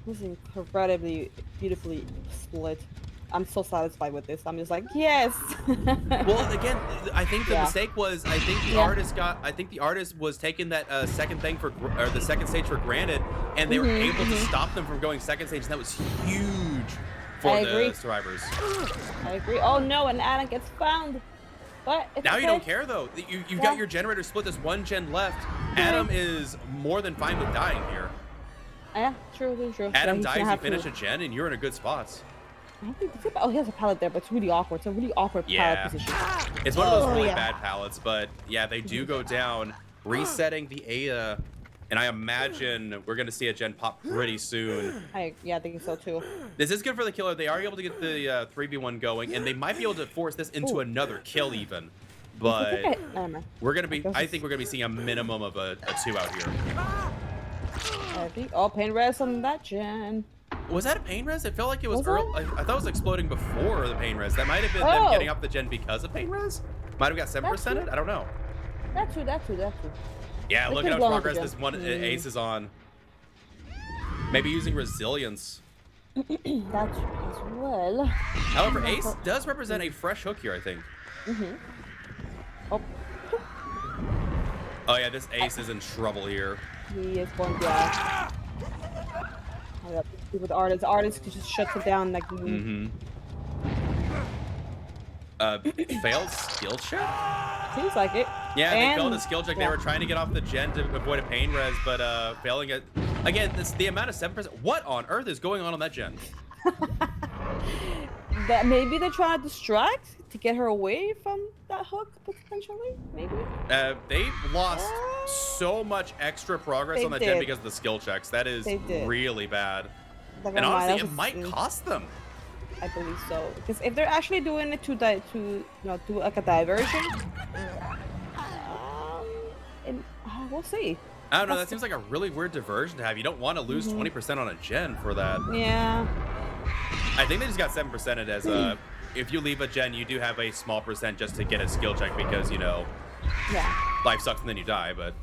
This is incredibly beautifully split. I'm so satisfied with this. I'm just like, yes. Well, again, I think the mistake was I think the artist was taking that second thing or the second stage for granted, and they were able to stop them from going second stage, and that was huge for the survivors. I agree. Oh no, and Adam gets found. But now you don't care though. You've got your generator split. There's one gen left. Adam is more than fine with dying here. Yeah, true. Adam dies, you finish a gen, and you're in a good spot. I don't think he has a pallet there, but it's really awkward. It's a really awkward pallet position. It's one of those really bad pallets, but yeah, they do go down. Resetting the Ada, and I imagine we're going to see a gen pop pretty soon. I think so too. This is good for the killer. They are able to get the 3v1 going, and they might be able to force this into another kill even. But we're going to be, I think we're going to be seeing a minimum of a 2 out here. Pain res on that gen. Was that a pain res? It felt like it was early. I thought it was exploding before the pain res. That might have been them getting up the gen because of pain res. Might have got 7%. I don't know. That's true. Yeah, look at how much progress this one Ace is on. Maybe using resilience. That's as well. However, Ace does represent a fresh hook here, I think. Oh yeah, this Ace is in trouble here. He is going to with the artist. The artist just shuts it down like. Failed skill check? Seems like it. Yeah, they failed a skill check. They were trying to get off the gen to avoid a pain res, but failing it. Again, the amount of 7%. What on earth is going on that gen? That maybe they're trying to distract to get her away from that hook, potentially. Maybe. They lost so much extra progress on that gen because of the skill checks. That is really bad. And honestly, it might cost them. I believe so, because if they're actually doing it to do like a diversion, we'll see. I don't know. That seems like a really weird diversion to have. You don't want to lose 20% on a gen for that. Yeah. I think they just got 7%ed as if you leave a gen, you do have a small percent just to get a skill check because life sucks and then you die. But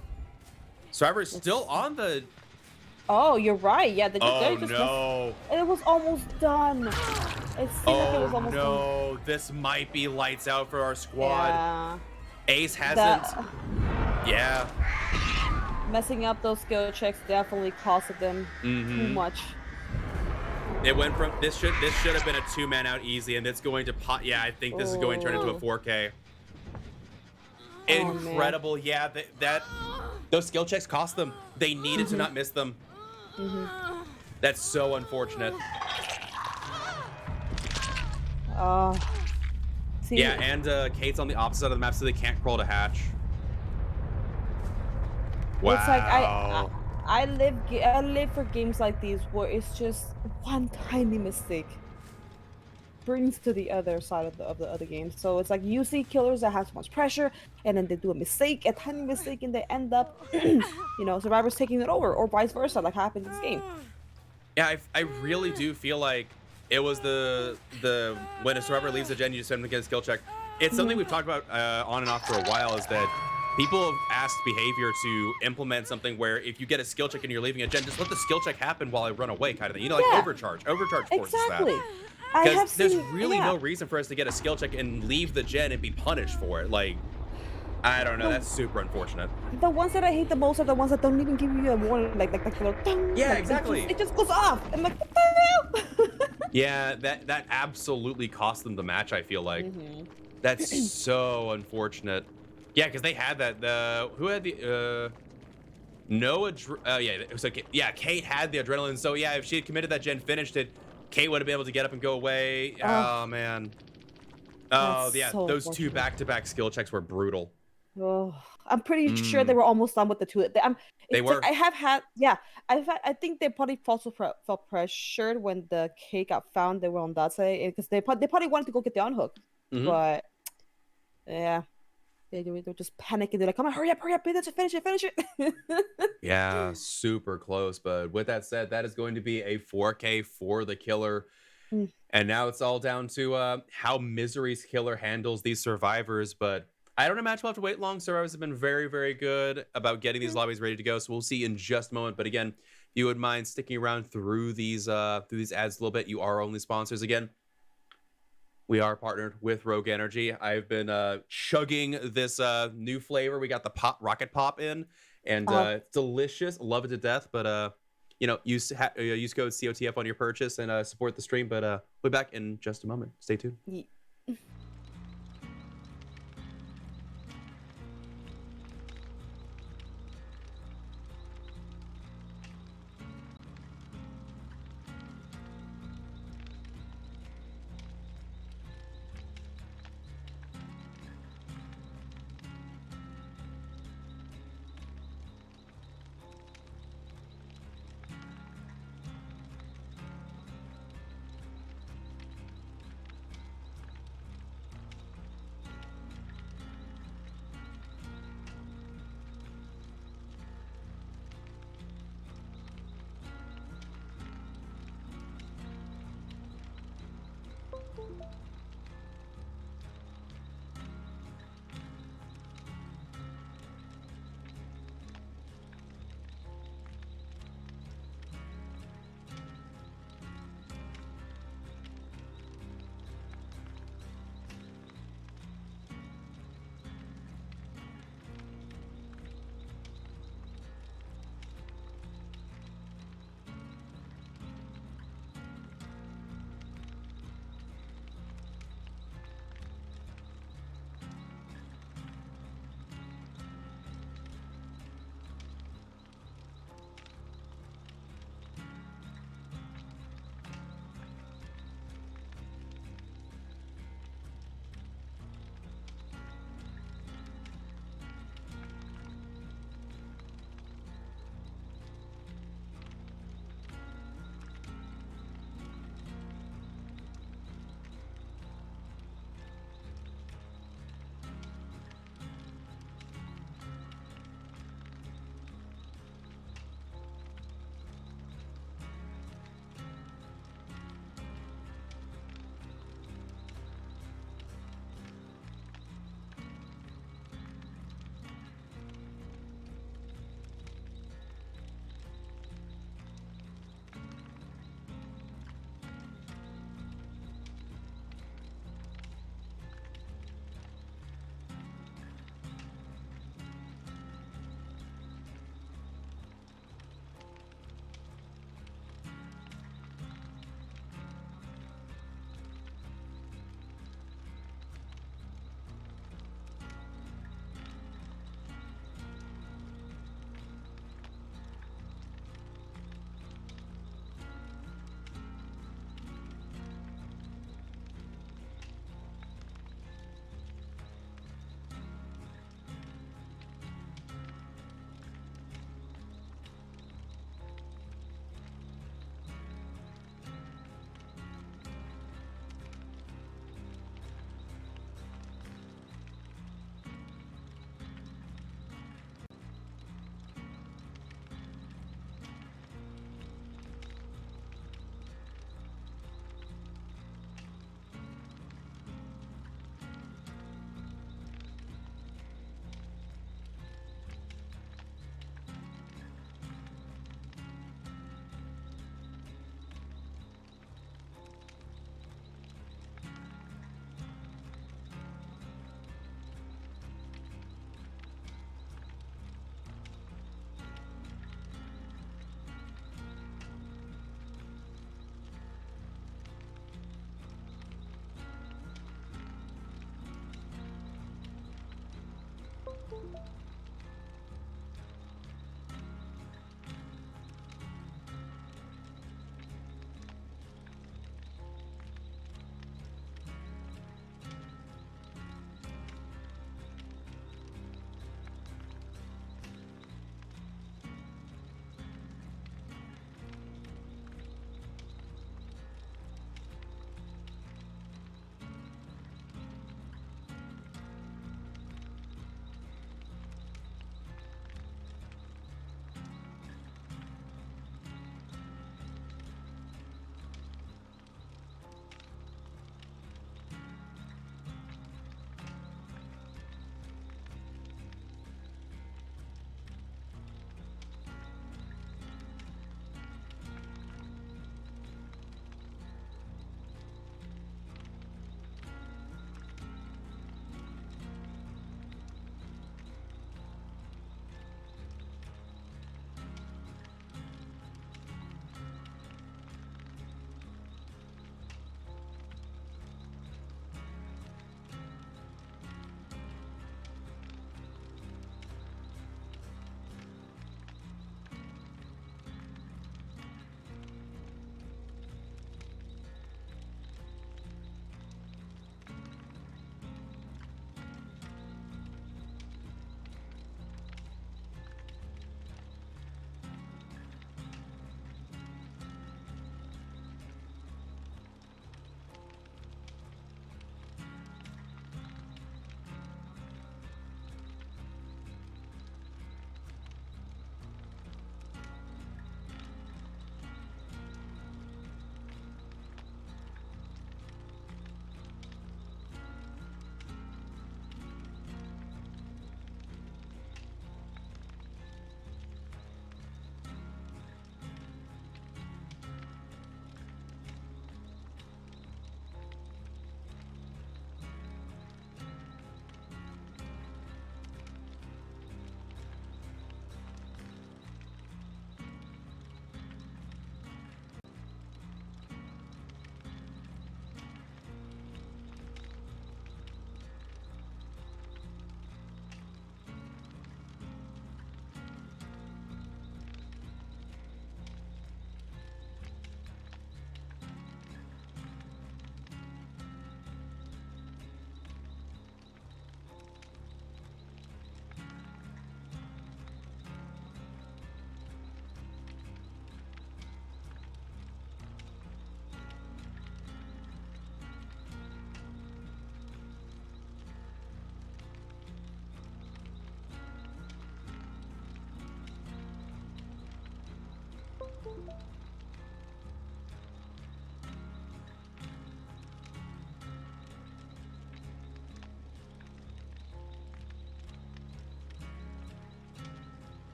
Survivor is still on the. Oh, you're right. Yeah, they just it was almost done. It seemed like it was almost done. This might be lights out for our squad. Yeah. Ace hasn't. Messing up those skill checks definitely costed them too much. It went from this should have been a 2-man out easy, and it's going to pop. Yeah, I think this is going to turn into a 4K. Incredible. Yeah, those skill checks cost them. They needed to not miss them. That's so unfortunate. Yeah, and Kate's on the opposite side of the map, so they can't crawl to hatch. Wow. It's like I live for games like these where it's just one tiny mistake brings to the other side of the other game. So it's like you see killers that have so much pressure, and then they do a tiny mistake, and they end up, survivors taking it over, or vice versa, like happened in this game. Yeah, I really do feel like it was the when a survivor leaves the gen, you just send them to get a skill check. It's something we've talked about on and off for a while, is that People have asked behavior to implement something where if you get a skill check and you're leaving a gen, just let the skill check happen while I run away, kind of thing. You know, like overcharge. Overcharge forces Exactly. that. I have Because there's seen, really no reason for us to get a skill check and leave the gen and be punished for it. Like, I don't know. That's super unfortunate. the ones that I hate the most are the ones that don't even give you a warning, like the little ding, Yeah, like, exactly. It just goes off. I'm like, what the hell? Yeah, that absolutely cost them the match, I feel like. That's so unfortunate. Yeah, because they had that. Who had the yeah, it was like, yeah, Kate had the adrenaline. So yeah, if she had committed that gen, finished it, Kate would have been able to get up and go away. Oh man. Oh yeah, so those two unfortunate. back-to-back skill checks were brutal. Oh, I'm pretty sure they were almost done with the two. They were. I have had, yeah. I think they probably also felt pressured when the cake got found. They were on that side because they probably wanted to go get the unhook, but yeah, they were just panicking. They're like, "Come on, hurry up, finish it." Yeah, super close. But with that said, that is going to be a 4K for the killer. And now it's all down to how Misery's killer handles these survivors. But I don't imagine we'll have to wait long. Survivors have been very, very good about getting these lobbies ready to go. So we'll see in just a moment. But again, if you would mind sticking around through these ads a little bit, you are only sponsors. Again, we are partnered with Rogue Energy. I've been chugging this new flavor. We got the rocket pop in, and it's delicious. Love it to death. But you know, use code COTF on your purchase and support the stream. But we'll be back in just a moment. Stay tuned.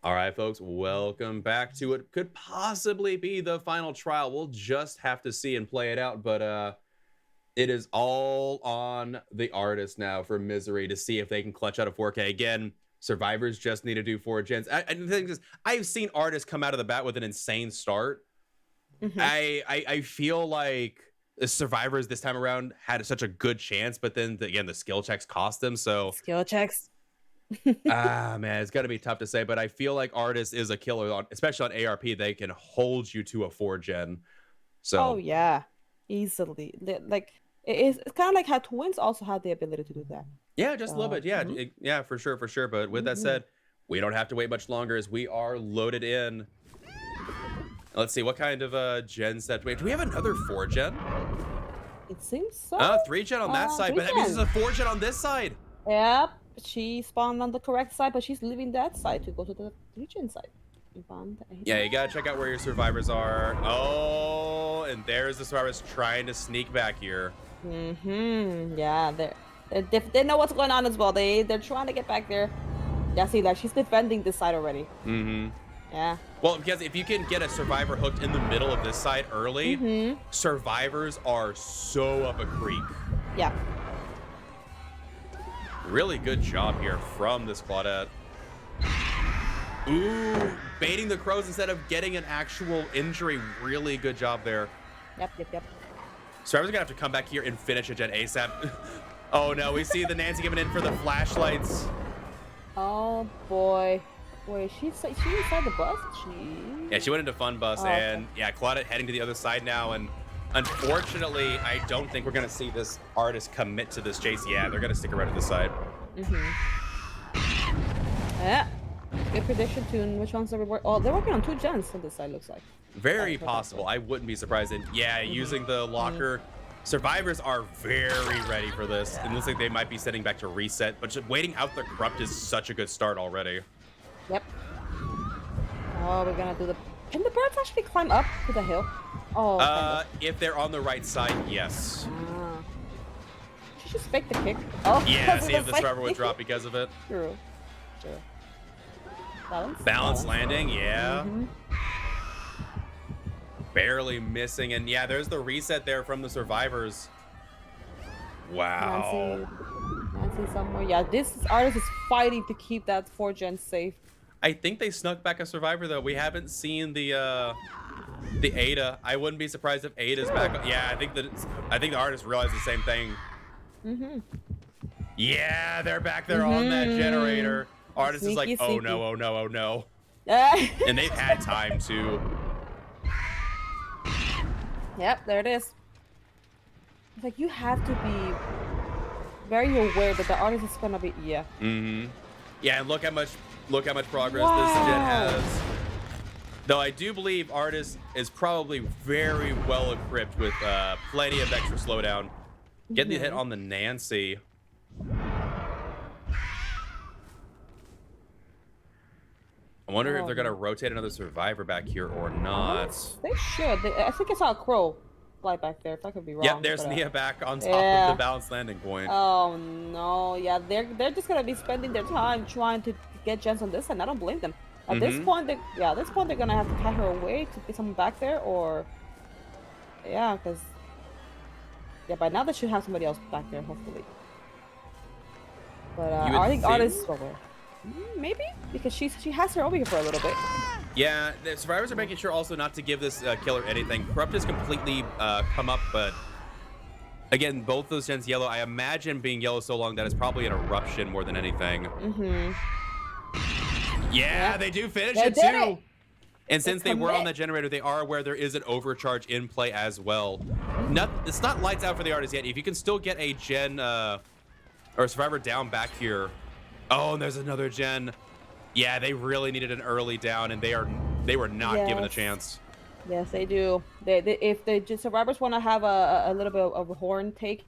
All right, folks, welcome back to what could possibly be the final trial. We'll just have to see and play it out, but it is all on the artist now for Misery to see if they can clutch out a 4K. Again, survivors just need to do 4 gens. And the thing is, I've seen artists come out of the bat with an insane start. I feel like the survivors this time around had such a good chance, but then again, the skill checks cost them. So Skill checks. man, it's gonna be tough to say, but I feel like Artist is a killer on, especially on ARP. They can hold you to a 4 gen. So Oh yeah, easily. Like it's kind of like how twins also have the ability to do that. yeah, just a little bit. Yeah, yeah, for sure. But with that said, we don't have to wait much longer as we are loaded in. Let's see, what kind of gen set do we have? Another 4 gen? It seems so. 3 gen on that side, 3 but that means gen. there's a 4 gen on this side. Yep, she spawned on the correct side, but she's leaving that side to go to the 3 gen side. Yeah, you gotta check out where your survivors are. Oh, and there's the survivors trying to sneak back here. Yeah, they know what's going on as well. They're trying to get back there. Yeah, see, like she's defending this side already. Yeah. Well, because if you can get a survivor hooked in the middle of this side early, survivors are so up a creek. Yeah. Really good job here from this Claudette. Ooh, baiting the crows instead of getting an actual injury. Really good job there. Yep. Survivor's gonna have to come back here and finish a gen ASAP. Oh no, we see the Nancy giving in for the flashlights. Oh boy. Wait, she inside the bus? Yeah, she went into fun bus, and yeah, Claudette heading to the other side now, and unfortunately, I don't think we're gonna see this artist commit to this chase. Yeah, they're gonna stick around to this side. Yeah. Good prediction tune. Which ones are we working? Oh, they're working on 2 gens on this side, looks like. Very possible. I wouldn't be surprised. And yeah, using the locker. Survivors are very ready for this. It looks like they might be setting back to reset, but just waiting out the corrupt is such a good start already. Yep. Oh, we're gonna do the... Can the birds actually climb up to the hill? Oh, kind of. If they're on the right side, yes. She just faked the kick. Oh, Yeah, see if the survivor would drop because of it. True. Balance landing, yeah. Barely missing, and yeah, there's the reset there from the survivors. Wow. Nancy somewhere. Yeah, this artist is fighting to keep that 4 gen safe. I think they snuck back a survivor though. We haven't seen the Ada. I wouldn't be surprised if Ada's back. Yeah, I think the artist realized the same thing. Yeah, they're back there on that generator. Artist is like, oh no, oh no, oh no. And they've had time to. Yep, there it is. It's like you have to be very aware that the artist is gonna be Yeah, and look how much progress this gen has. Though I do believe artist is probably very well equipped with plenty of extra slowdown. Getting the hit on the Nancy. I wonder if they're gonna rotate another survivor back here or not. They should. I think I saw a crow fly back there. If I could be wrong. Yep, there's Nia back on top of the balanced landing point. Oh no, yeah, they're just gonna be spending their time trying to get gens on this, and I don't blame them. At this point, they're gonna have to cut her away to get someone back there, or because by now they should have somebody else back there, hopefully. But I think artists over. Maybe because she has her over here for a little bit. Yeah, the survivors are making sure also not to give this killer anything. Corrupt has completely come up, but again, both those gens yellow. I imagine being yellow so long that it's probably an eruption more than anything. Yeah, they do finish it too. And since they were on that generator, they are aware there is an overcharge in play as well. It's not lights out for the artist yet. If you can still get a gen or a survivor down back here. Oh, and there's another gen. Yeah, they really needed an early down, and they were not given a chance. Yes, they do. If the survivors want to have a little bit of a horn take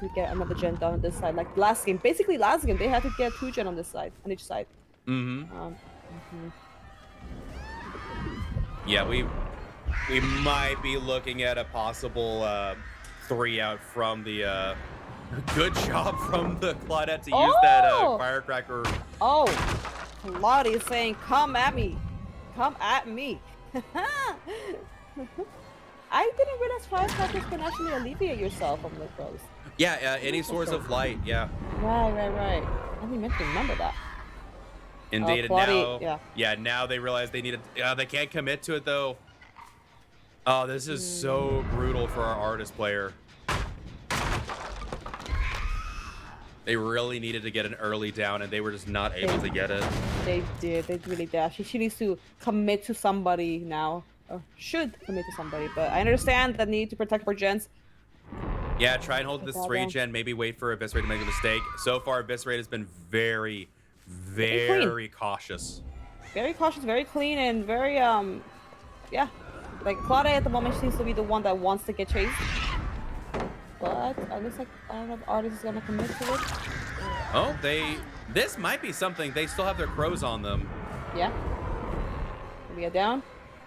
to get another gen down on this side, like last game. Basically, last game they had to get 2 gen on this side, on each side. Yeah, we might be looking at a possible 3 out from the. Good job from the Claudette to use that firecracker. Oh, Claudia is saying, come at me. Come at me. I didn't realize firecrackers can actually alleviate yourself from the crows. Yeah, any source of light, yeah. Right. I didn't meant to remember that. Indeed, and Claudia, now, now they realize they need to, they can't commit to it though. Oh, this is so brutal for our artist player. They really needed to get an early down, and they were just not able to get it. They did. They really did. She needs to commit to somebody now. Or should commit to somebody. But I understand the need to protect our gens. Yeah, try and hold this 3-gen. Maybe wait for Eviscerate to make a mistake. So far, Eviscerate has been very cautious. Very cautious, very clean, and very, yeah. Like, Claudia at the moment seems to be the one that wants to get chased. But it looks like, I don't know if Artist is going to commit to it. Oh, this might be something. They still have their crows on them. Yeah. We get down.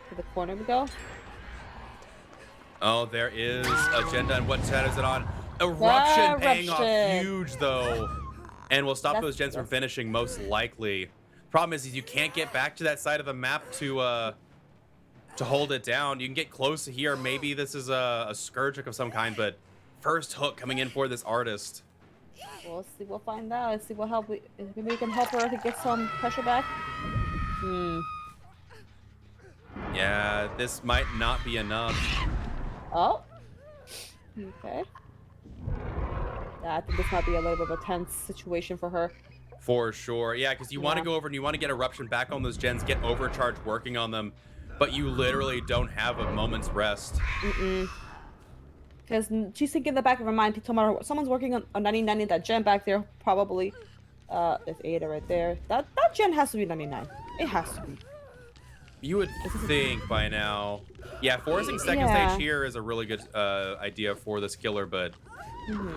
To the corner we go. Oh, there is agenda, and what set is it on? Eruption paying off huge, though. And will stop those gens from finishing, most likely. Problem is you can't get back to that side of the map to hold it down. You can get close to here. Maybe this is a scourge hook of some kind, but first hook coming in for this artist. We'll see. We'll find out. Let's see what help maybe we can help her to get some pressure back. Yeah, this might not be enough. Oh. Okay. Yeah, I think this might be a little bit of a tense situation for her. For sure. Yeah, because you want to go over and you want to get Eruption back on those gens, get Overcharge working on them, but you literally don't have a moment's rest. Because she's thinking in the back of her mind, tomorrow someone's working on 99 in that gen back there, probably. There's Ada right there. That gen has to be 99. It has to be. You would think by now. Yeah, forcing second stage here is a really good idea for this killer, but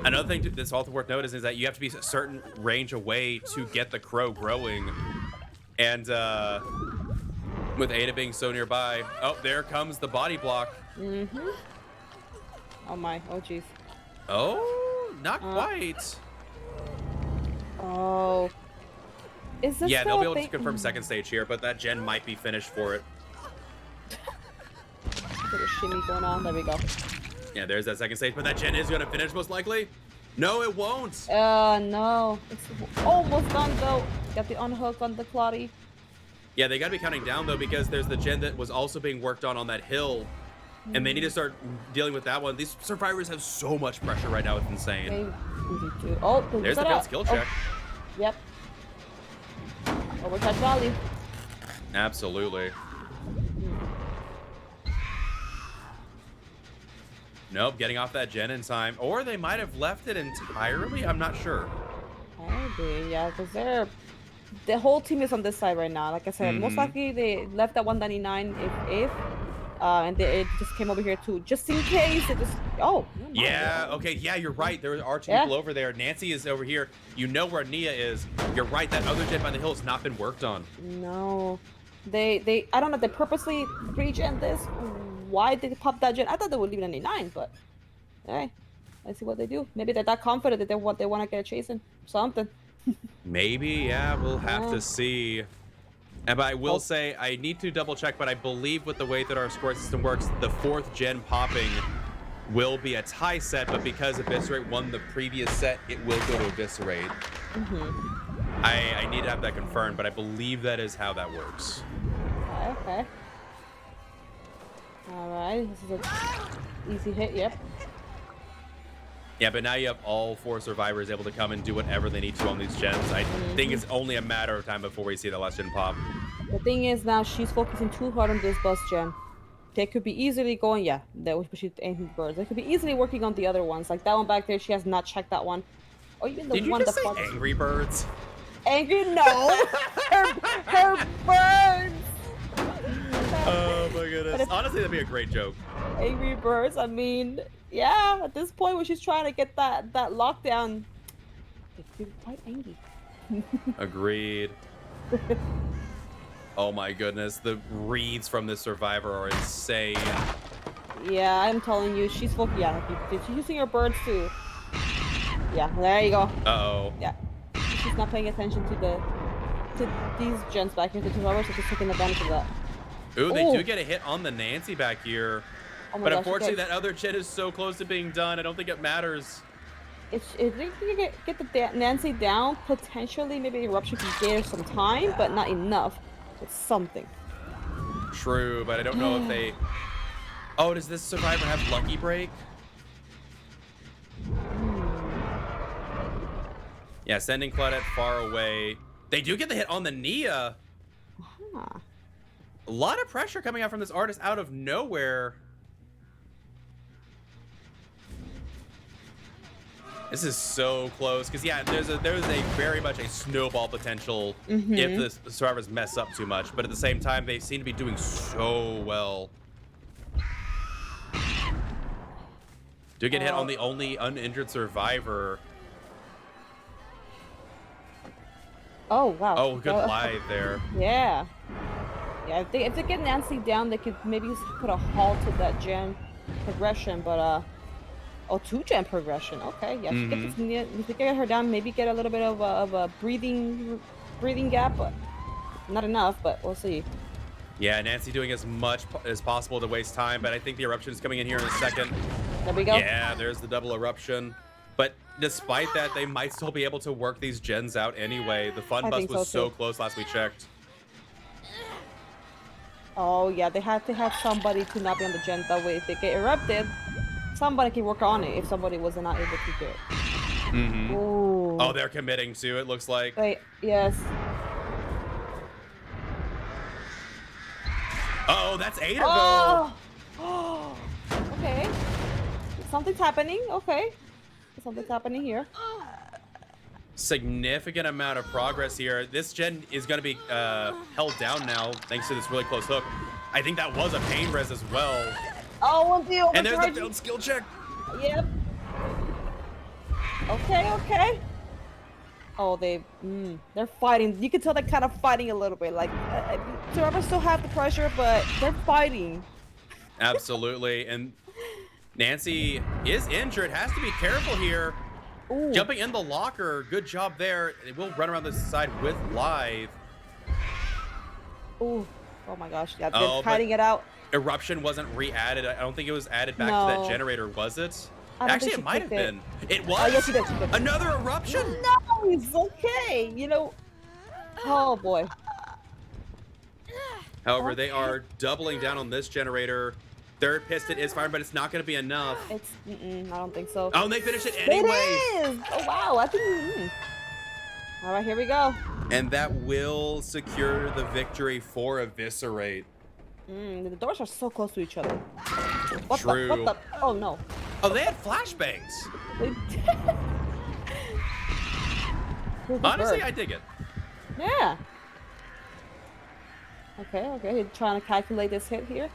another thing that's also worth noticing is that you have to be a certain range away to get the crow growing. And with Ada being so nearby, oh, there comes the body block. Oh my, oh jeez. Oh, not quite. Oh. Is this they'll be able to confirm second stage here, but that gen might be finished for it. Bit of shimmy going on. There we go. Yeah, there's that second stage, but that gen is going to finish most likely. No, it won't. No. It's almost done, though. Got the unhook on the Claudia. Yeah, they got to be counting down, though, because there's the gen that was also being worked on that hill. And they need to start dealing with that one. These survivors have so much pressure right now. It's insane. Oh, there's the failed skill check. Yep. Overcharge value. Absolutely. Nope, getting off that gen in time. Or they might have left it entirely. I'm not sure. Maybe, yeah, because the whole team is on this side right now. Like I said, most likely they left at 199 if and it just came over here too, just in case it just. Oh. Yeah. Okay. Yeah, you're right. There are two people over there. Nancy is over here. You know where Nia is. You're right. That other gen by the hill has not been worked on. No. They. I don't know. They purposely regen this. Why did they pop that gen? I thought they would leave 99, but hey, let's see what they do. Maybe they're that confident that they want to get chasing something. Maybe. Yeah. We'll have to see. And I will say, I need to double check, but I believe with the way that our score system works, the 4th gen popping will be a tie set, but because Eviscerate won the previous set, it will go to Eviscerate. I need to have that confirmed, but I believe that is how that works. Okay. All right, this is an easy hit, yep. Yeah, but now you have all 4 survivors able to come and do whatever they need to on these gens. I think it's only a matter of time before we see that last gen pop. The thing is now she's focusing too hard on this bus gen. They could be easily going, she's Angry Birds. They could be easily working on the other ones. Like that one back there, she has not checked that one. Or even the one that say Angry Birds? Angry? No. her birds. Oh my goodness. Honestly, that'd be a great joke. Angry Birds, I mean, yeah, at this point when she's trying to get that lockdown, they feel quite angry. Agreed. Oh my goodness, the reads from this survivor are insane. Yeah, I'm telling you, she's she's using her birds too. Yeah, there you go. Uh-oh. Yeah. She's not paying attention to these gens back here, the survivors are just taking advantage of that. Ooh, they Ooh. do get a hit on the Nancy back here. Oh my But gosh, unfortunately, okay. that other gen is so close to being done. I don't think it matters. If they can get the Nancy down, potentially maybe Eruption can get her some time, but not enough. It's something. True, but I don't know if they... Oh, does this survivor have Lucky Break? Yeah, sending Claudette far away. They do get the hit on the Nia. Huh. A lot of pressure coming out from this artist out of nowhere. This is so close because yeah, there's a very much a snowball potential if the survivors mess up too much, but at the same time they seem to be doing so well. Do get hit on the only uninjured survivor. Oh wow. Oh, good live there. Yeah. Yeah, if they get Nancy down, they could maybe put a halt to that gen progression, but oh, 2-gen progression. Okay, yeah. If they get her down, maybe get a little bit of a breathing gap, but not enough. But we'll see. Yeah, Nancy doing as much as possible to waste time, but I think the eruption is coming in here in a second. There we go. Yeah, there's the double eruption. But despite that, they might still be able to work these gens out anyway. The fun bus was so close last we checked. Oh yeah, they have to have somebody to not be on the gen. That way, if they get erupted, somebody can work on it if somebody was not able to do it. Ooh. Oh, they're committing to it, looks like. Wait, yes. Uh-oh, that's 8 of them. Oh. Okay. Something's happening. Okay. Something's happening here. Significant amount of progress here. This gen is going to be held down now thanks to this really close hook. I think that was a pain res as well. Oh, and there's the failed skill check. Yep. Okay. Oh, they're fighting. You can tell they're kind of fighting a little bit. Like, survivors still have the pressure, but they're fighting. Absolutely. And Nancy is injured. Has to be careful here. Ooh. Jumping in the locker. Good job there. It will run around this side with live. Ooh. Oh my gosh. Yeah, they're hiding it out. Eruption wasn't re-added. I don't think it was added back to that generator, was it? Actually, it might have been. It was. Oh, yes, it did. Another eruption? Nice. Okay. You know. Oh boy. However, they are doubling down on this generator. Third piston is firing, but it's not going to be enough. It's. I don't think so. Oh, and they finish it anyway. It is. Oh wow. I think. All right, here we go. And that will secure the victory for Eviscerate. The doors are so close to each other. What True. What the? Oh no. Oh, they had flashbangs. Honestly, I dig it. Yeah. Okay. He's trying to calculate this hit here.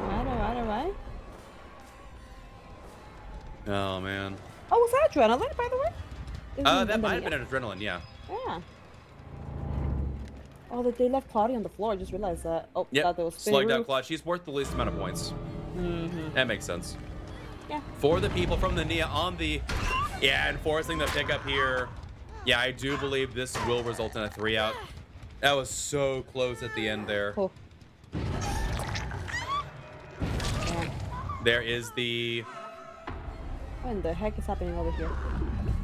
All right. Oh, man. Oh, was that adrenaline, by the way? That might have been an adrenaline, yeah. Yeah. Oh, they left Claudia on the floor. I just realized that. Oh, yep. That was Slugged out Claudia. She's worth the least amount of points. That makes sense. Yeah. For the people from the Nia on the... Yeah, and forcing the pickup here. Yeah, I do believe this will result in a 3-out. That was so close at the end there. Cool. Yeah. There is the... What in the heck is happening over here?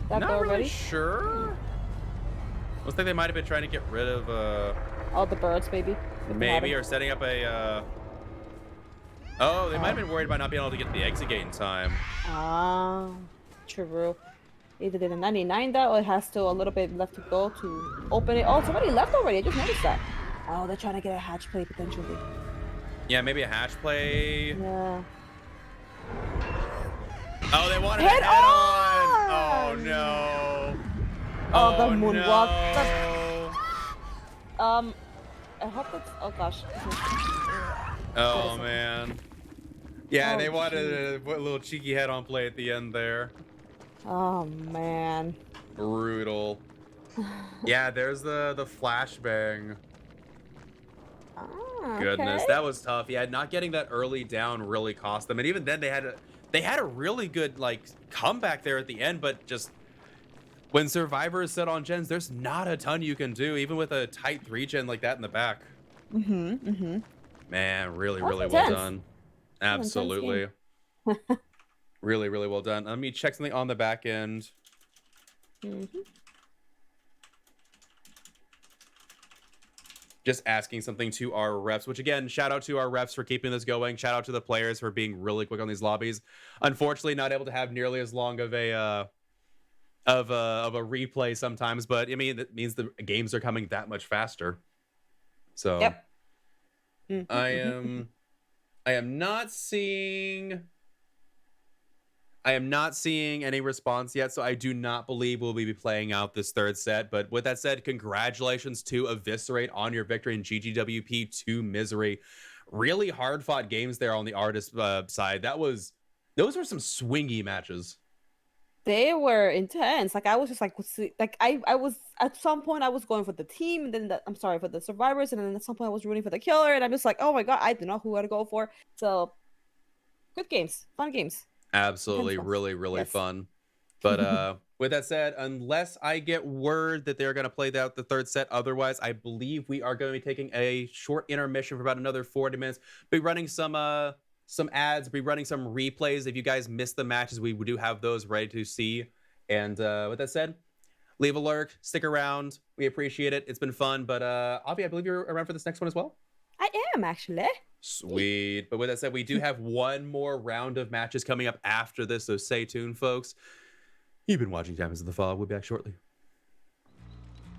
That Not door really ready? sure. Looks like they might have been trying to get rid of... All the birds, maybe. Maybe, or setting up a... Oh, they might have been worried about not being able to get the exit gate in time. Ah, true. Either did a 99 that, or it has still a little bit left to go to open it. Oh, somebody left already. I just noticed that. Oh, they're trying to get a hatch play potentially. Yeah, maybe a hatch play. Yeah. Oh, they wanted Head a head on! Oh, no. Oh, the moonwalk. No. I hope that's... Oh, gosh. Oh, man. Yeah, Oh, they wanted a little cheeky head-on play at the end there. Oh, man. Brutal. Yeah, there's the flashbang. Ah, Goodness, okay. that was tough. Yeah, not getting that early down really cost them. And even then, they had a really good like comeback there at the end, but just When Survivor is set on gens, there's not a ton you can do, even with a tight 3-gen like that in the back. Man, really, really well done. Absolutely. Really, really well done. Let me check something on the back end. Just asking something to our reps, which again, shout out to our reps for keeping this going. Shout out to the players for being really quick on these lobbies. Unfortunately, not able to have nearly as long of a replay sometimes, but I mean, that means the games are coming that much faster. So yep. I am not seeing any response yet, so I do not believe we'll be playing out this third set. But with that said, congratulations to Eviscerate on your victory in GGWP 2 Misery. Really hard fought games there on the artist side. Those were some swingy matches. They were intense. Like I was just like I was at some point I was going for the team, and then I'm sorry, for the survivors, and then at some point I was rooting for the killer, and I'm just like, oh my god, I don't know who to go for. So good games, fun games. Absolutely, really, really fun. But with that said, unless I get word that they're going to play out the third set, otherwise, I believe we are going to be taking a short intermission for about another 40 minutes. Be running some ads, be running some replays. If you guys missed the matches, we do have those ready to see. And with that said, leave a lurk, stick around. We appreciate it. It's been fun. But Avi, I believe you're around for this next one as well? I am, actually. Sweet. But with that said, we do have one more round of matches coming up after this, so stay tuned, folks. You've been watching Champions of the Fall. We'll be back shortly.